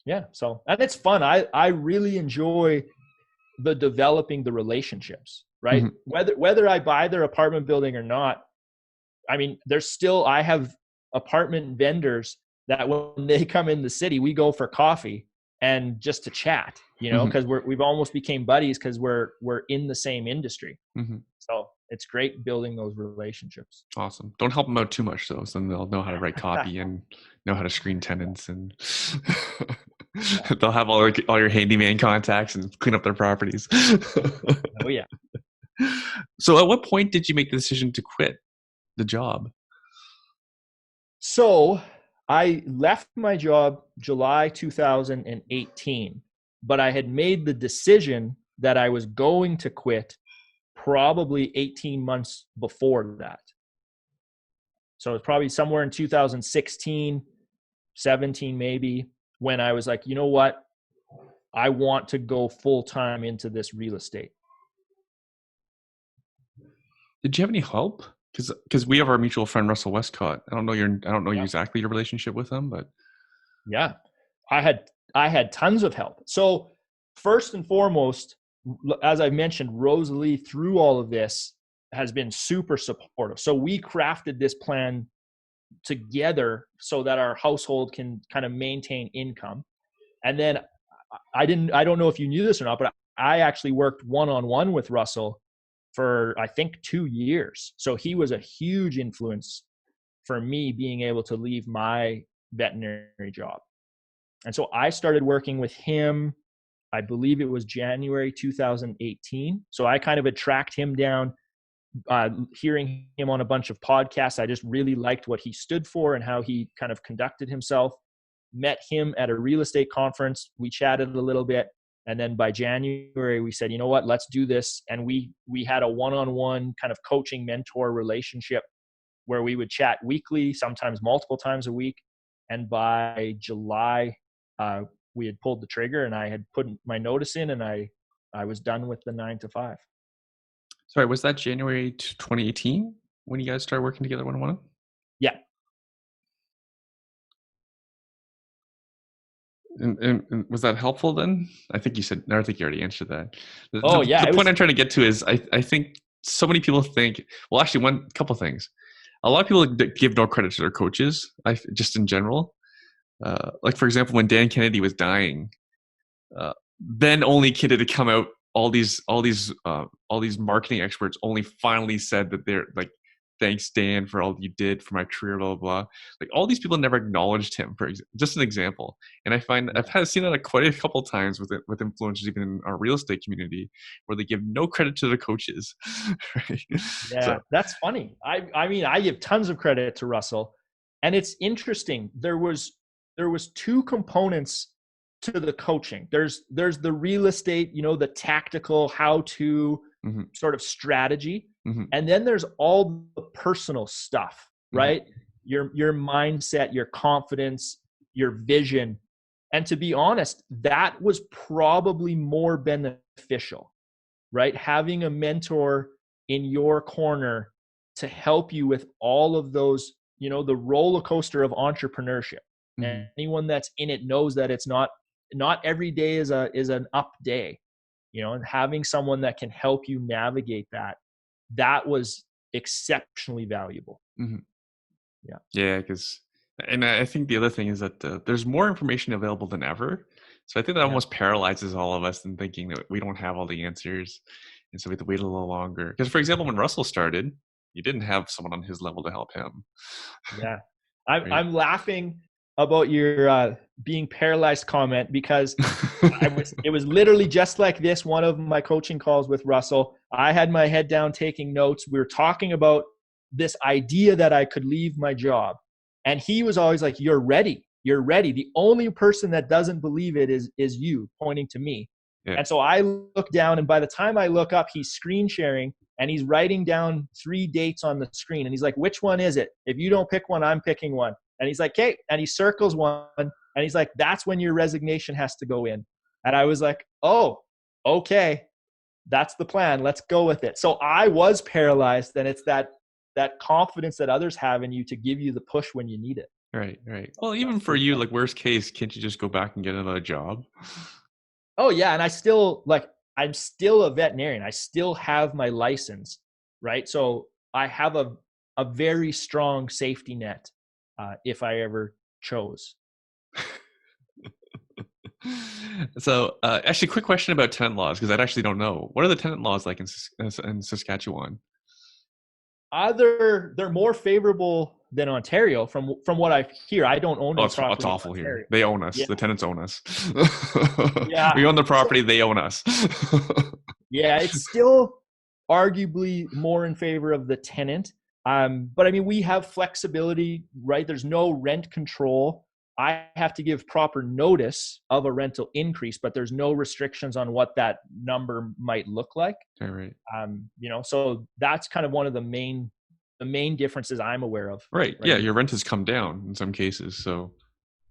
Yeah. So, and it's fun. I really enjoy the developing the relationships, right? Mm-hmm. Whether I buy their apartment building or not, I mean, I have apartment vendors that when they come in the city, we go for coffee and just to chat, because we've almost became buddies because we're in the same industry. Mm-hmm. So it's great building those relationships. Awesome. Don't help them out too much though, so then they'll know how to write copy and know how to screen tenants, and they'll have all your handyman contacts and clean up their properties. Oh yeah. So at what point did you make the decision to quit the job? So I left my job July 2018, but I had made the decision that I was going to quit probably 18 months before that. So it's probably somewhere in 2016, 17 maybe, when I was like, you know what? I want to go full time into this real estate. Did you have any help? Because we have our mutual friend Russell Westcott. I don't know exactly your relationship with him, but yeah, I had tons of help. So first and foremost, as I mentioned, Rosalie through all of this has been super supportive. So we crafted this plan together so that our household can kind of maintain income. And then I don't know if you knew this or not, but I actually worked one-on-one with Russell for I think 2 years. So he was a huge influence for me being able to leave my veterinary job. And so I started working with him, I believe it was January 2018. So I kind of had tracked him down, hearing him on a bunch of podcasts. I just really liked what he stood for and how he kind of conducted himself. Met him at a real estate conference. We chatted a little bit. And then by January, we said, you know what, let's do this. And we had a one-on-one kind of coaching mentor relationship where we would chat weekly, sometimes multiple times a week. And by July, we had pulled the trigger and I had put my notice in, and I was done with the 9 to 5. Sorry, was that January 2018 when you guys started working together one-on-one? Yeah. And was that helpful then? I think you already answered that. The point I'm trying to get to is I think so many people think, well, actually couple things. A lot of people give no credit to their coaches, just in general. Like for example, when Dan Kennedy was dying, then only kid had come out all these marketing experts only finally said that they're like, thanks Dan for all you did for my career, blah blah blah. Like all these people never acknowledged him for just an example. And I find Yeah. seen that quite a couple times with influencers even in our real estate community, where they give no credit to the coaches. Right? Yeah, So that's funny. I mean, I give tons of credit to Russell, and it's interesting. There was two components to the coaching. There's the real estate, the tactical how to mhm, sort of strategy, mhm, and then there's all the personal stuff, mhm, right? Your mindset, your confidence, your vision. And to be honest, that was probably more beneficial, right? Having a mentor in your corner to help you with all of those, the roller coaster of entrepreneurship. And mhm. anyone that's in it knows that it's not every day is an up day, and having someone that can help you navigate that was exceptionally valuable. Mhm. Yeah. Yeah, because, and I think the other thing is that there's more information available than ever. So I think that Yeah. almost paralyzes all of us in thinking that we don't have all the answers, and so we have to wait a little longer. Because, for example, when Russell started, you didn't have someone on his level to help him. Yeah. I'm Right? I'm laughing about your being paralyzed comment because it was literally just like this one of my coaching calls with Russell. I had my head down taking notes. We were talking about this idea that I could leave my job. And he was always like, "You're ready. You're ready." The only person that doesn't believe it is you, pointing to me. Yeah. And so I look down, and by the time I look up, he's screen sharing and he's writing down 3 dates on the screen. And he's like, "Which one is it? If you don't pick one, I'm picking one." And he's like, "Okay." And he circles one, and he's like, "That's when your resignation has to go in." And I was like, "Oh, okay. That's the plan. Let's go with it." So I was paralyzed, and it's that confidence that others have in you to give you the push when you need it. Right. Right. Well, even That's for pretty you, fun. like worst case, can't you just go back and get another job? Oh yeah, and I'm still a veterinarian. I still have my license, right? So I have a very strong safety net if I ever chose. So, actually, quick question about tenant laws because I actually don't know. What are the tenant laws like in Saskatchewan? They're more favorable than Ontario from what I hear. I don't own Oh, any it's property in awful here. Ontario. They own us. Yeah, The tenants own us. yeah. We own the So property. They own us. yeah, it's still arguably more in favor of the tenant. But I mean, we have flexibility, right? There's no rent control. I have to give proper notice of a rental increase, but there's no restrictions on what that number might look like. All right. So that's kind of one of the main differences I'm aware of. Right. Right. Yeah, your rent has come down in some cases. So,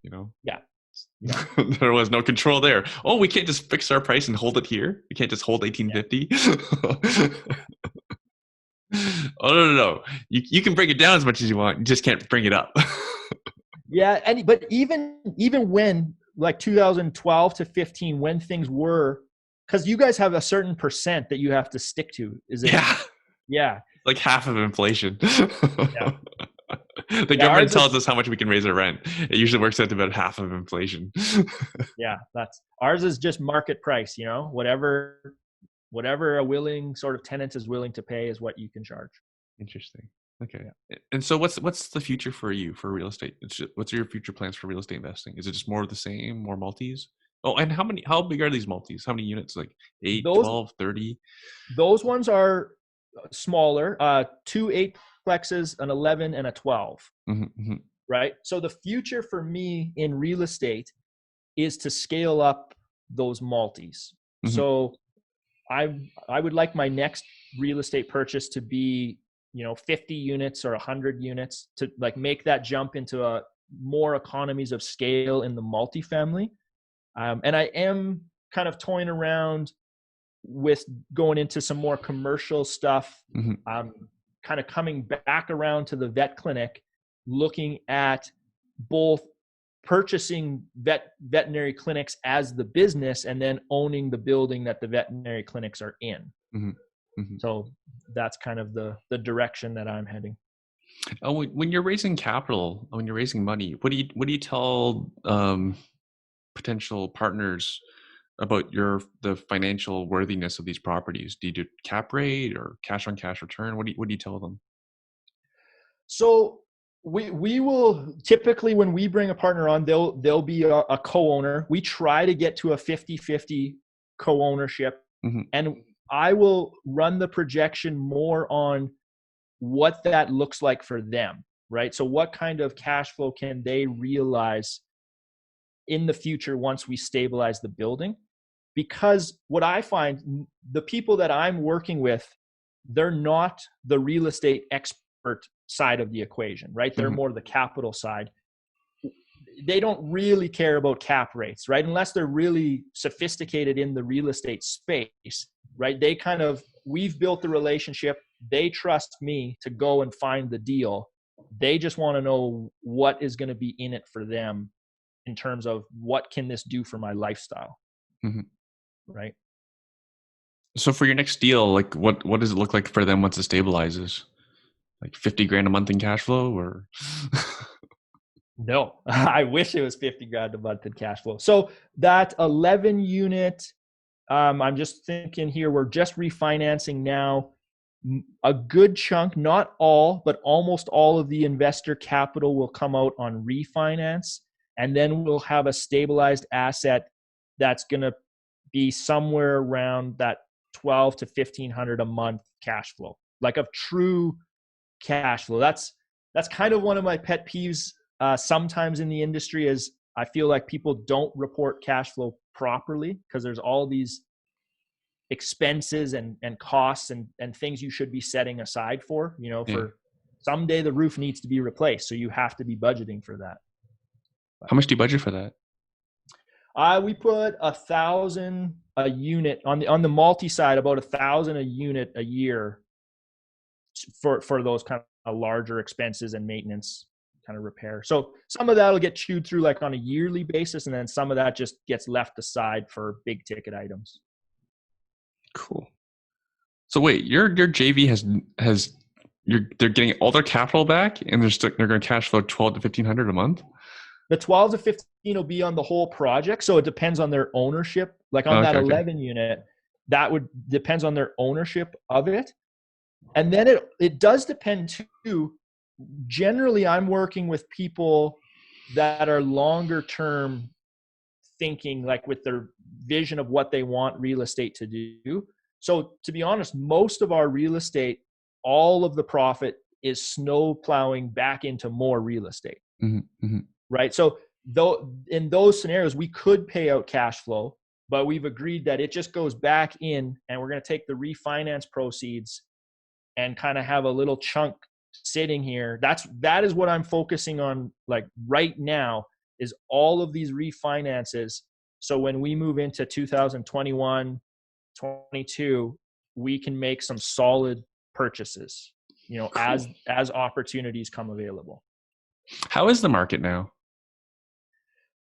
you know, Yeah. Yeah. there was no control there. Oh, we can't just fix our price and hold it here. We can't just hold 1850. Oh no, no, no. You can bring it down as much as you want. You just can't bring it up. Yeah. But even when like 2012 to 15, when things were, because you guys have a certain percent that you have to stick to. Is it? Yeah. Yeah. Like half of inflation. Yeah. The Yeah. government Ours tells is, us how much we can raise our rent. It usually works out to about half of inflation. yeah, ours is just market price, whatever a willing sort of tenant is willing to pay is what you can charge. Interesting. Okay. Yeah. And so what's the future for you for real estate? What's your future plans for real estate investing? Is it just more of the same, more multis? Oh, and how big are these multis? How many units? Like 8, Those 12, 30? those ones are smaller, 2 8-plexes, an 11, and a 12. Mm-hmm, Right. So the future for me in real estate is to scale up those multis. mm-hmm, So I would like my next real estate purchase to be 50 units or 100 units to like make that jump into a more economies of scale in the multifamily. And I am kind of toying around with going into some more commercial stuff. mm-hmm. Kind of coming back around to the vet clinic, looking at both purchasing veterinary clinics as the business and then owning the building that the veterinary clinics are in. Mm-hmm. Mm-hmm. So that's kind of the direction that I'm heading. Oh, when you're raising capital, when you're raising money, what do you tell potential partners about the financial worthiness of these properties? Do you do cap rate or cash on cash return? What do you tell them? So we will typically, when we bring a partner on, they'll be a co-owner. We try to get to a 50-50 co-ownership, Mm-hmm. and I will run the projection more on what that looks like for them, right? So what kind of cash flow can they realize in the future once we stabilize the building? Because what I find, the people that I'm working with, they're not the real estate expert side of the equation, right? They're Mm-hmm. more the capital side. They don't really care about cap rates, right? Unless they're really sophisticated in the real estate space, right? They kind of, we've built the relationship. They trust me to go and find the deal. They just want to know what is going to be in it for them in terms of what can this do for my lifestyle, Mm-hmm. right? So for your next deal, like what does it look like for them once it stabilizes? Like 50 grand a month in cash flow, or? No, I wish it was 50 grand a month in cash flow. So that 11 unit, I'm just thinking here, we're just refinancing now. A good chunk, not all, but almost all of the investor capital will come out on refinance. And then we'll have a stabilized asset that's going to be somewhere around that 12 to 1500 a month cash flow, like a true cash flow. That's kind of one of my pet peeves sometimes in the industry, is I feel like people don't report cash flow properly because there's all these expenses and costs and things you should be setting aside for, Yeah. for someday the roof needs to be replaced. So you have to be budgeting for that. How much do you budget for that? We put 1,000 a unit on the multi side, about 1,000 a unit a year for those kind of larger expenses and maintenance kind of repair. So some of that will get chewed through like on a yearly basis, and then some of that just gets left aside for big ticket items. Cool. So wait, your JV has they're getting all their capital back, and they're going to cash flow 12 to 1500 a month. The 12 to 15 will be on the whole project, so it depends on their ownership. Like on that 11 unit, that would depends on their ownership of it. And then it does depend too. Generally, I'm working with people that are longer term thinking, like with their vision of what they want real estate to do. So to be honest, most of our real estate, all of the profit is snow plowing back into more real estate. Mm-hmm. Mm-hmm. Right? So though in those scenarios, we could pay out cash flow, but we've agreed that it just goes back in, and we're going to take the refinance proceeds and kind of have a little chunk sitting here. That is what I'm focusing on, like right now, is all of these refinances. So when we move into 2021, 22, we can make some solid purchases, Cool. as opportunities come available. How is the market now?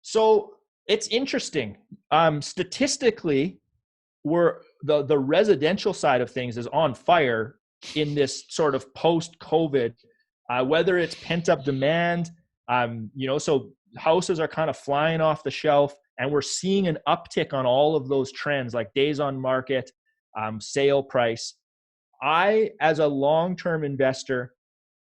So it's interesting. Statistically, the residential side of things is on fire in this sort of post-COVID, whether it's pent-up demand, so houses are kind of flying off the shelf, and we're seeing an uptick on all of those trends, like days on market, sale price. I, as a long-term investor,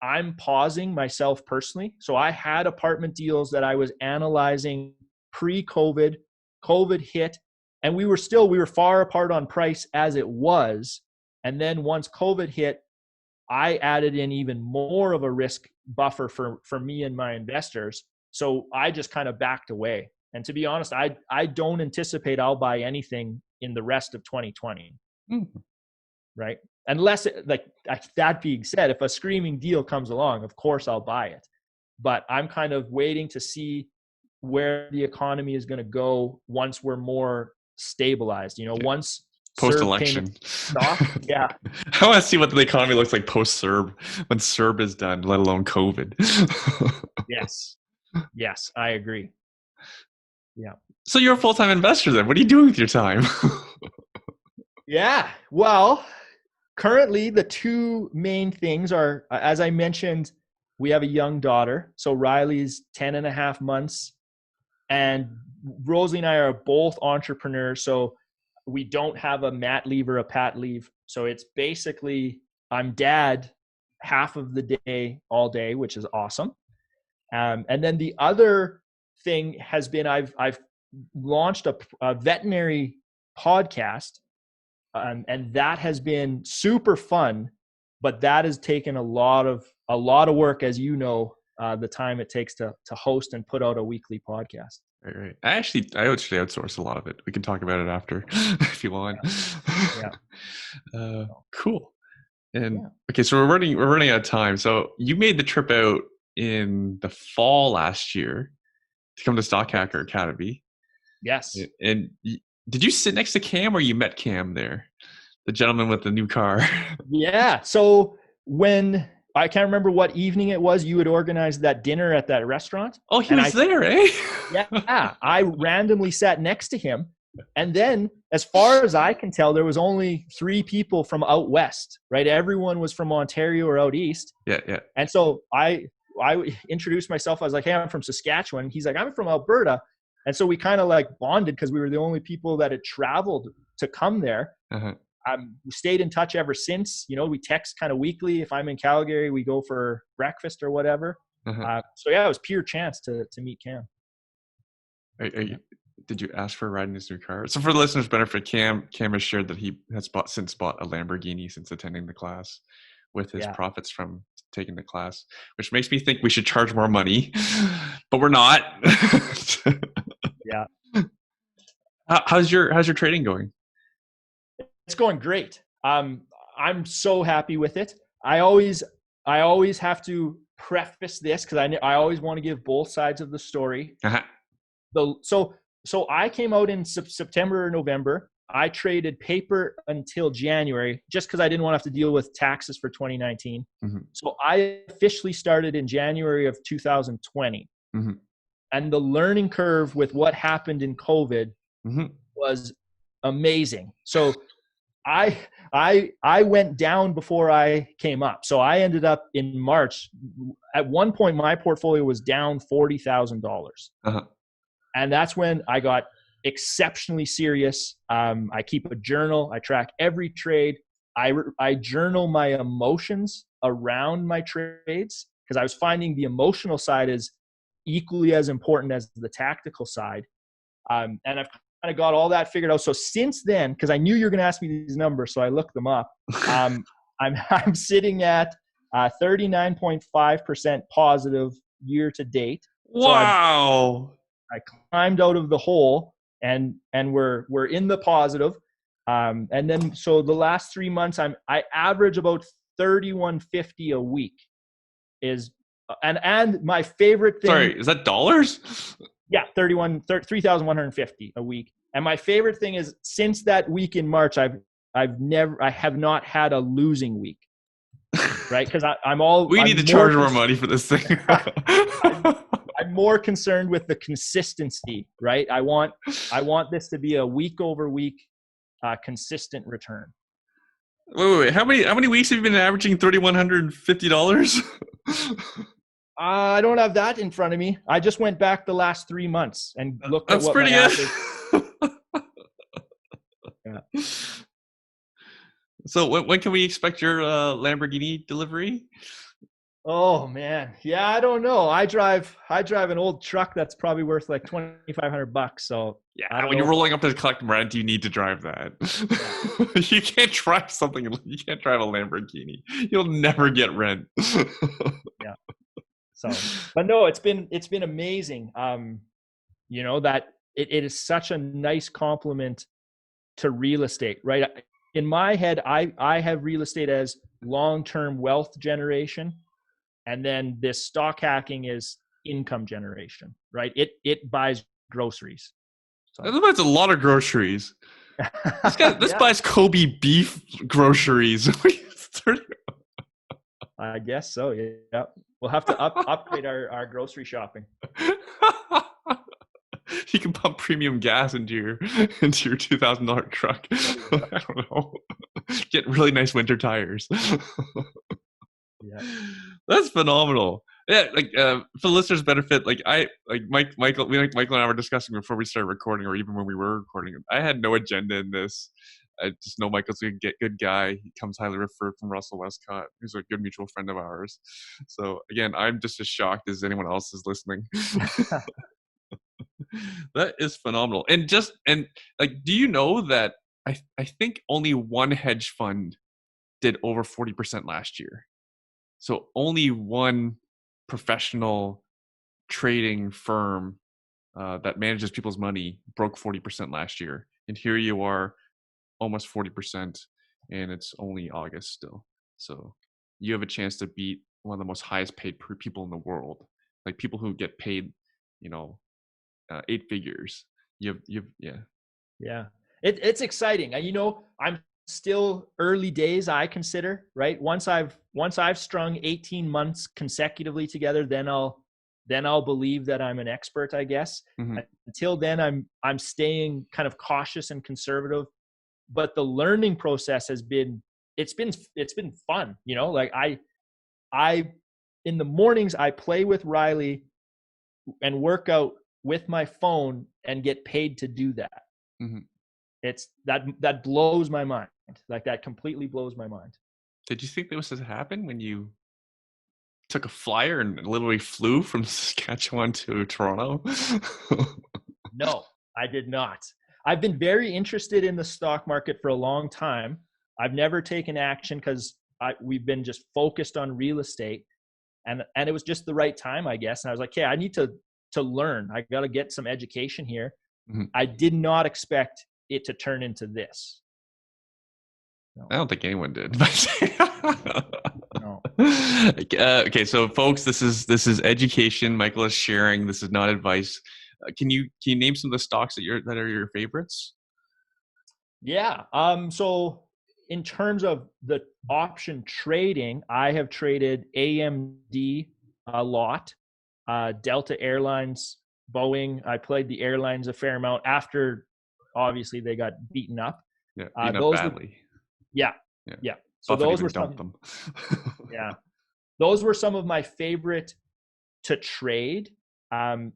I'm pausing myself personally. So I had apartment deals that I was analyzing pre-COVID. COVID hit, and we were far apart on price as it was. And then once COVID hit, I added in even more of a risk buffer for me and my investors. So I just kind of backed away. And to be honest, I don't anticipate I'll buy anything in the rest of 2020. Mm-hmm. Right? Unless, that being said, if a screaming deal comes along, of course I'll buy it. But I'm kind of waiting to see where the economy is going to go once we're more stabilized. Once post-election. Yeah. I want to see what the economy looks like post-CERB, when CERB is done, let alone COVID. Yes, I agree. Yeah. So you're a full-time investor then. What are you doing with your time? Yeah. Well, currently the two main things are, as I mentioned, we have a young daughter. So Riley's 10 and a half months. And Rosalie and I are both entrepreneurs, so we don't have a mat leave or a pat leave. So it's basically I'm dad half of the day, all day, which is awesome. And then the other thing has been I've launched a veterinary podcast, and that has been super fun. But that has taken a lot of work, as you know, the time it takes to host and put out a weekly podcast. Right. I actually outsource a lot of it. We can talk about it after if you want. Yeah. Cool. And okay, so we're running out of time. So you made the trip out in the fall last year to come to Stock Hacker Academy. Yes. And did you sit next to Cam, or you met Cam there, the gentleman with the new car? Yeah. So when I can't remember what evening it was, you had organized that dinner at that restaurant. Oh, he was there, eh? Yeah. I randomly sat next to him. And then, as far as I can tell, there was only 3 people from out west, right? Everyone was from Ontario or out east. Yeah. And so I introduced myself. I was like, hey, I'm from Saskatchewan. He's like, I'm from Alberta. And so we kind of like bonded because we were the only people that had traveled to come there. Uh-huh. We stayed in touch ever since. You know, we text kind of weekly. If I'm in Calgary, we go for breakfast or whatever. Uh-huh. So yeah, it was pure chance to meet Cam. Did you ask for a ride in his new car? So for the listeners' benefit, Cam has shared that he has since bought a Lamborghini since attending the class with his profits from taking the class, which makes me think we should charge more money, but we're not. Yeah. How's your trading going? It's going great. I'm so happy with it. I always have to preface this because I always want to give both sides of the story. Uh-huh. So I came out in September or November. I traded paper until January just because I didn't want to have to deal with taxes for 2019. Mm-hmm. So I officially started in January of 2020. Mm-hmm. And the learning curve with what happened in COVID mm-hmm. was amazing. So I went down before I came up. So I ended up in March. At one point, my portfolio was down $40,000. Uh-huh. And that's when I got exceptionally serious. I keep a journal. I track every trade. I journal my emotions around my trades because I was finding the emotional side is equally as important as the tactical side. And I've kind of got all that figured out. So since then, because I knew you were going to ask me these numbers, so I looked them up. I'm sitting at 39.5% positive year to date. Wow. So I climbed out of the hole and we're in the positive. And then, so the last 3 months, I average about 3150 a week and my favorite thing. Sorry, is that dollars? Yeah. 3,150 a week. And my favorite thing is since that week in March, I have not had a losing week. Right. Cause we need to charge more money for this thing. I'm more concerned with the consistency, right? I want this to be a week over week, consistent return. Wait. How many weeks have you been averaging $3,150? I don't have that in front of me. I just went back the last 3 months and looked at what pretty my good. Yeah. So when can we expect your Lamborghini delivery? Oh man, yeah, I don't know. I drive an old truck that's probably worth like $2,500. So yeah, when you're rolling up to collect rent, you need to drive that. Yeah. You can't drive something. You can't drive a Lamborghini. You'll never get rent. Yeah. So, but no, it's been amazing. You know that it is such a nice compliment to real estate, right? In my head, I have real estate as long-term wealth generation. And then this stock hacking is income generation, right? It buys groceries. So. This buys a lot of groceries. This buys Kobe beef groceries. I guess so. Yeah, we'll have to upgrade our grocery shopping. You can pump premium gas into your $2,000 truck. I don't know. Get really nice winter tires. Yeah. That's phenomenal. Yeah, like for the listeners' benefit, Michael and I were discussing before we started recording, or even when we were recording. I had no agenda in this. I just know Michael's a good guy. He comes highly referred from Russell Westcott, who's a good mutual friend of ours. So again, I'm just as shocked as anyone else is listening. That is phenomenal. And like, do you know that I think only one hedge fund did over 40% last year. So only one professional trading firm that manages people's money broke 40% last year. And here you are, almost 40%, and it's only August still. So you have a chance to beat one of the most highest paid people in the world, like people who get paid, you know, 8 figures. Yeah. Yeah. It's exciting. I'm still early days, I consider, right? Once I've strung 18 months consecutively together, then I'll believe that I'm an expert, I guess. Mm-hmm. Until then, I'm staying kind of cautious and conservative. But the learning process it's been fun, like I in the mornings I play with Riley and work out with my phone and get paid to do that. Mm-hmm. It's that blows my mind. Like, that completely blows my mind. Did you think this would happen when you took a flyer and literally flew from Saskatchewan to Toronto? No, I did not. I've been very interested in the stock market for a long time. I've never taken action because we've been just focused on real estate, and it was just the right time, I guess. And I was like, "Okay, I need to learn. I got to get some education here." Mm-hmm. I did not expect it to turn into this. No. I don't think anyone did. No. Okay, so folks, this is education. Michael is sharing. This is not advice. Can you name some of the stocks that are your favorites? Yeah. So in terms of the option trading, I have traded AMD a lot, Delta Airlines, Boeing. I played the airlines a fair amount after, obviously, they got beaten up. Yeah, beaten up Those were, badly. yeah, Yeah, yeah. So Buffett those even were dumped some, them. yeah, those were some of my favorite to trade. I'm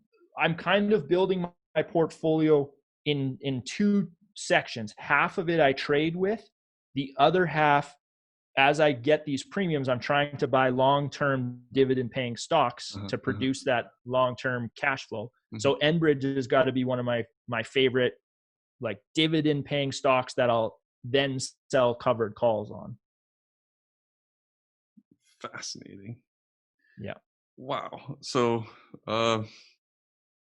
kind of building my portfolio in two sections. Half of it I trade with, the other half, as I get these premiums, I'm trying to buy long-term dividend-paying stocks to produce that long-term cash flow. Mm-hmm. So Enbridge has got to be one of my favorite, like, dividend-paying stocks that I'll then sell covered calls on. Fascinating. Yeah. Wow. So,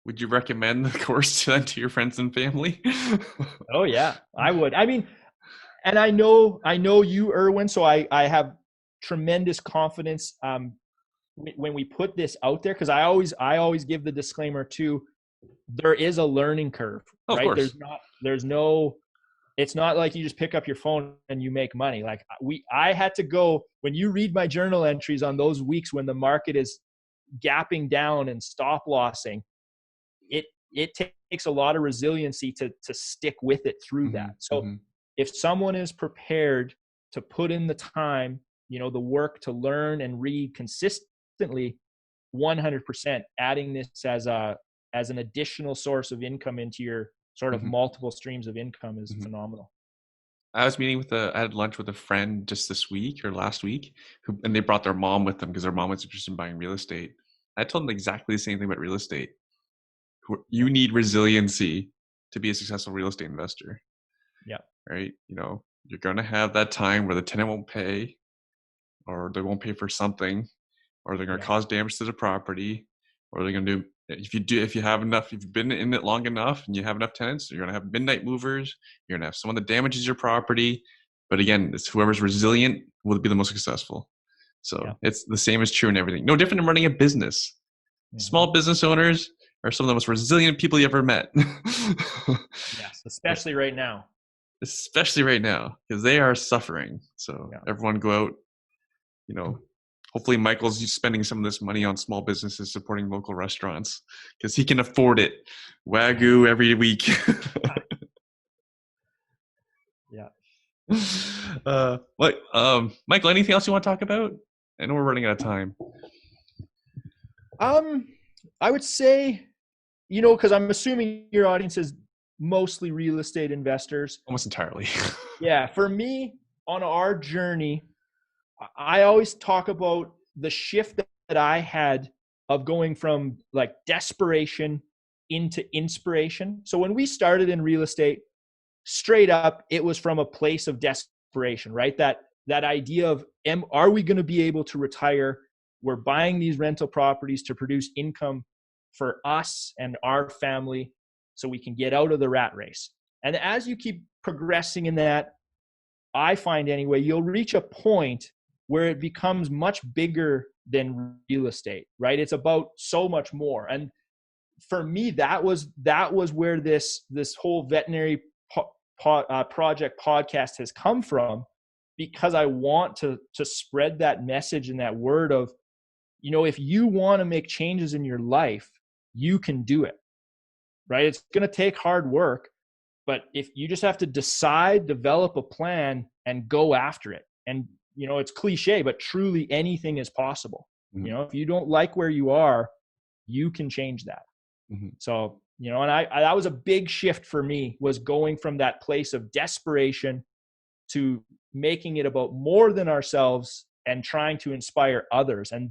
would you recommend the course to your friends and family? Oh yeah, I would. I mean, and I know you, Erwin, so I have tremendous confidence when we put this out there, because I always give the disclaimer too. There is a learning curve, Of right? course. There's no, it's not like you just pick up your phone and you make money. Like, I had to go, when you read my journal entries on those weeks when the market is gapping down and stop lossing, it takes a lot of resiliency to stick with it through Mm-hmm. that. So Mm-hmm. if someone is prepared to put in the time, the work to learn and read consistently, 100% adding this as an additional source of income into your sort of Mm-hmm. multiple streams of income is Mm-hmm. phenomenal. I had lunch with a friend just this week or last week, and they brought their mom with them because their mom was interested in buying real estate. I told them exactly the same thing about real estate. You need resiliency to be a successful real estate investor. Yeah. Right. You're going to have that time where the tenant won't pay, or they won't pay for something, or they're going to cause damage to the property, or they're going to do, if you have enough, if you've been in it long enough and you have enough tenants, you're going to have midnight movers, you're going to have someone that damages your property. But again, it's whoever's resilient will be the most successful. So it's the same is true in everything. No different than running a business. Mm-hmm. Small business owners are some of the most resilient people you ever met. Yes, especially right now. Especially right now, because they are suffering. So everyone go out, hopefully Michael's spending some of this money on small businesses supporting local restaurants because he can afford it. Wagyu every week. Yeah. Michael, anything else you want to talk about? I know we're running out of time. I would say, because I'm assuming your audience is mostly real estate investors. Almost entirely. Yeah, for me, on our journey, I always talk about the shift that I had of going from like desperation into inspiration. So when we started in real estate, straight up, it was from a place of desperation, right? That idea of, are we going to be able to retire? We're buying these rental properties to produce income for us and our family so we can get out of the rat race. And as you keep progressing in that, I find anyway, you'll reach a point where it becomes much bigger than real estate, right? It's about so much more. And for me, that was where this whole veterinary project podcast has come from, because I want to spread that message and that word of, if you want to make changes in your life, you can do it, right? It's going to take hard work, but if you just have to decide, develop a plan, and go after it. And, it's cliche, but truly anything is possible. Mm-hmm. If you don't like where you are, you can change that. Mm-hmm. So, and I that was a big shift for me, was going from that place of desperation to making it about more than ourselves and trying to inspire others. And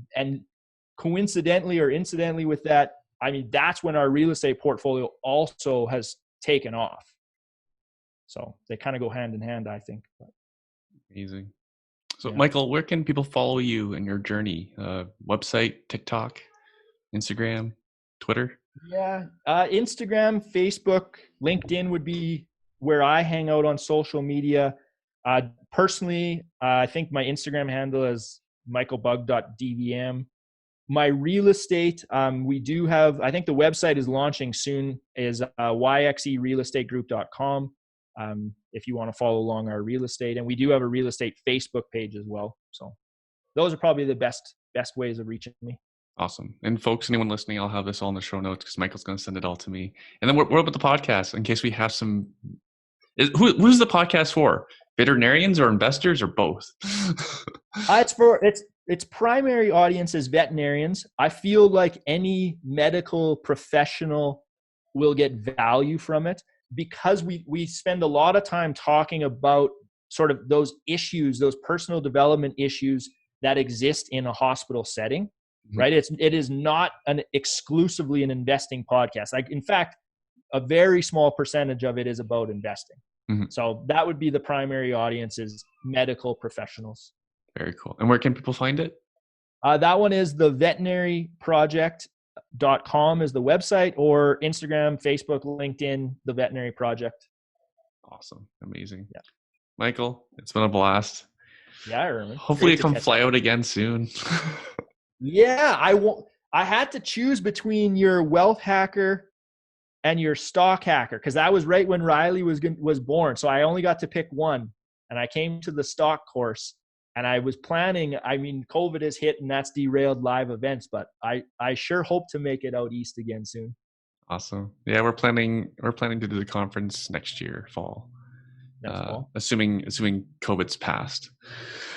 coincidentally or incidentally with that, I mean, that's when our real estate portfolio also has taken off. So they kind of go hand in hand, I think. Amazing. So Yeah. Michael, where can people follow you in your journey? Website, TikTok, Instagram, Twitter? Yeah. Instagram, Facebook, LinkedIn would be where I hang out on social media. Personally, I think my Instagram handle is michaelbugg.dvm. My real estate, we do have, I think the website is launching soon, is yxerealestategroup.com. If you want to follow along our real estate. And we do have a real estate Facebook page as well. So those are probably the best ways of reaching me. Awesome. And folks, anyone listening, I'll have this all in the show notes because Michael's going to send it all to me. And then what about the podcast in case we have some, who's the podcast for? Veterinarians or investors or both? Its primary audience is veterinarians. I feel like any medical professional will get value from it, because we spend a lot of time talking about sort of those issues, those personal development issues that exist in a hospital setting, right? It is not exclusively an investing podcast. Like, in fact, a very small percentage of it is about investing. Mm-hmm. So that would be the primary audience, is medical professionals. Very cool. And where can people find it? That one is the veterinaryproject.com is the website, or Instagram, Facebook, LinkedIn, the Veterinary Project. Awesome. Amazing. Yeah. Michael, it's been a blast. Yeah, Erwin. Hopefully you come fly out again soon. Yeah, I had to choose between your wealth hacker and your stock hacker, because that was right when Riley was born. So I only got to pick one, and I came to the stock course. And I was planning, I mean, COVID has hit and that's derailed live events, but I sure hope to make it out east again soon. Awesome. Yeah, we're planning to do the conference next year, fall. Fall. Assuming COVID's passed.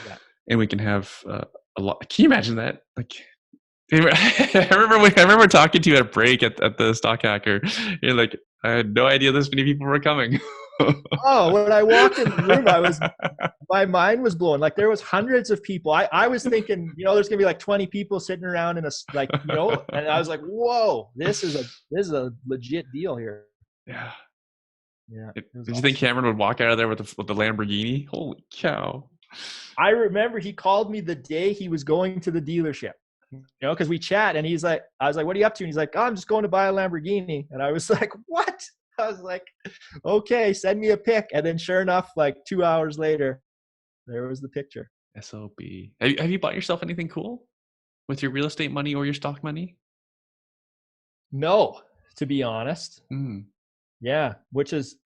Yeah. And we can have a lot. Can you imagine that? Like, I remember talking to you at a break at the Stock Hacker. You're like, I had no idea this many people were coming. Oh, when I walked in the room, my mind was blown. Like, there was hundreds of people. I was thinking, there's gonna be like 20 people sitting around and I was like, whoa, this is a legit deal here. Yeah. Yeah. Did you think Cameron would walk out of there with the Lamborghini? Holy cow. I remember he called me the day he was going to the dealership, because we chat, and I was like, what are you up to? And he's like, oh, I'm just going to buy a Lamborghini. And I was like, what? I was like, okay, send me a pic. And then sure enough, like 2 hours later, there was the picture. SOB. Have you bought yourself anything cool with your real estate money or your stock money? No, to be honest. Mm. Yeah, which is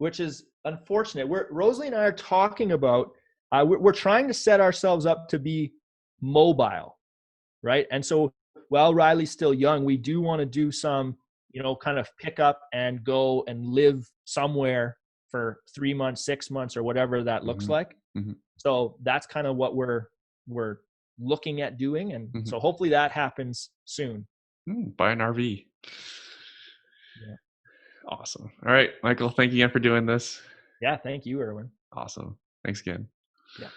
unfortunate. Rosalie and I are talking about, we're trying to set ourselves up to be mobile, right? And so while Riley's still young, we do want to do some, kind of pick up and go and live somewhere for 3 months, 6 months, or whatever that looks like. Mm-hmm. So that's kind of what we're looking at doing. And so hopefully that happens soon. Buy an RV. Yeah. Awesome. All right, Michael, thank you again for doing this. Yeah. Thank you, Erwin. Awesome. Thanks again. Yeah.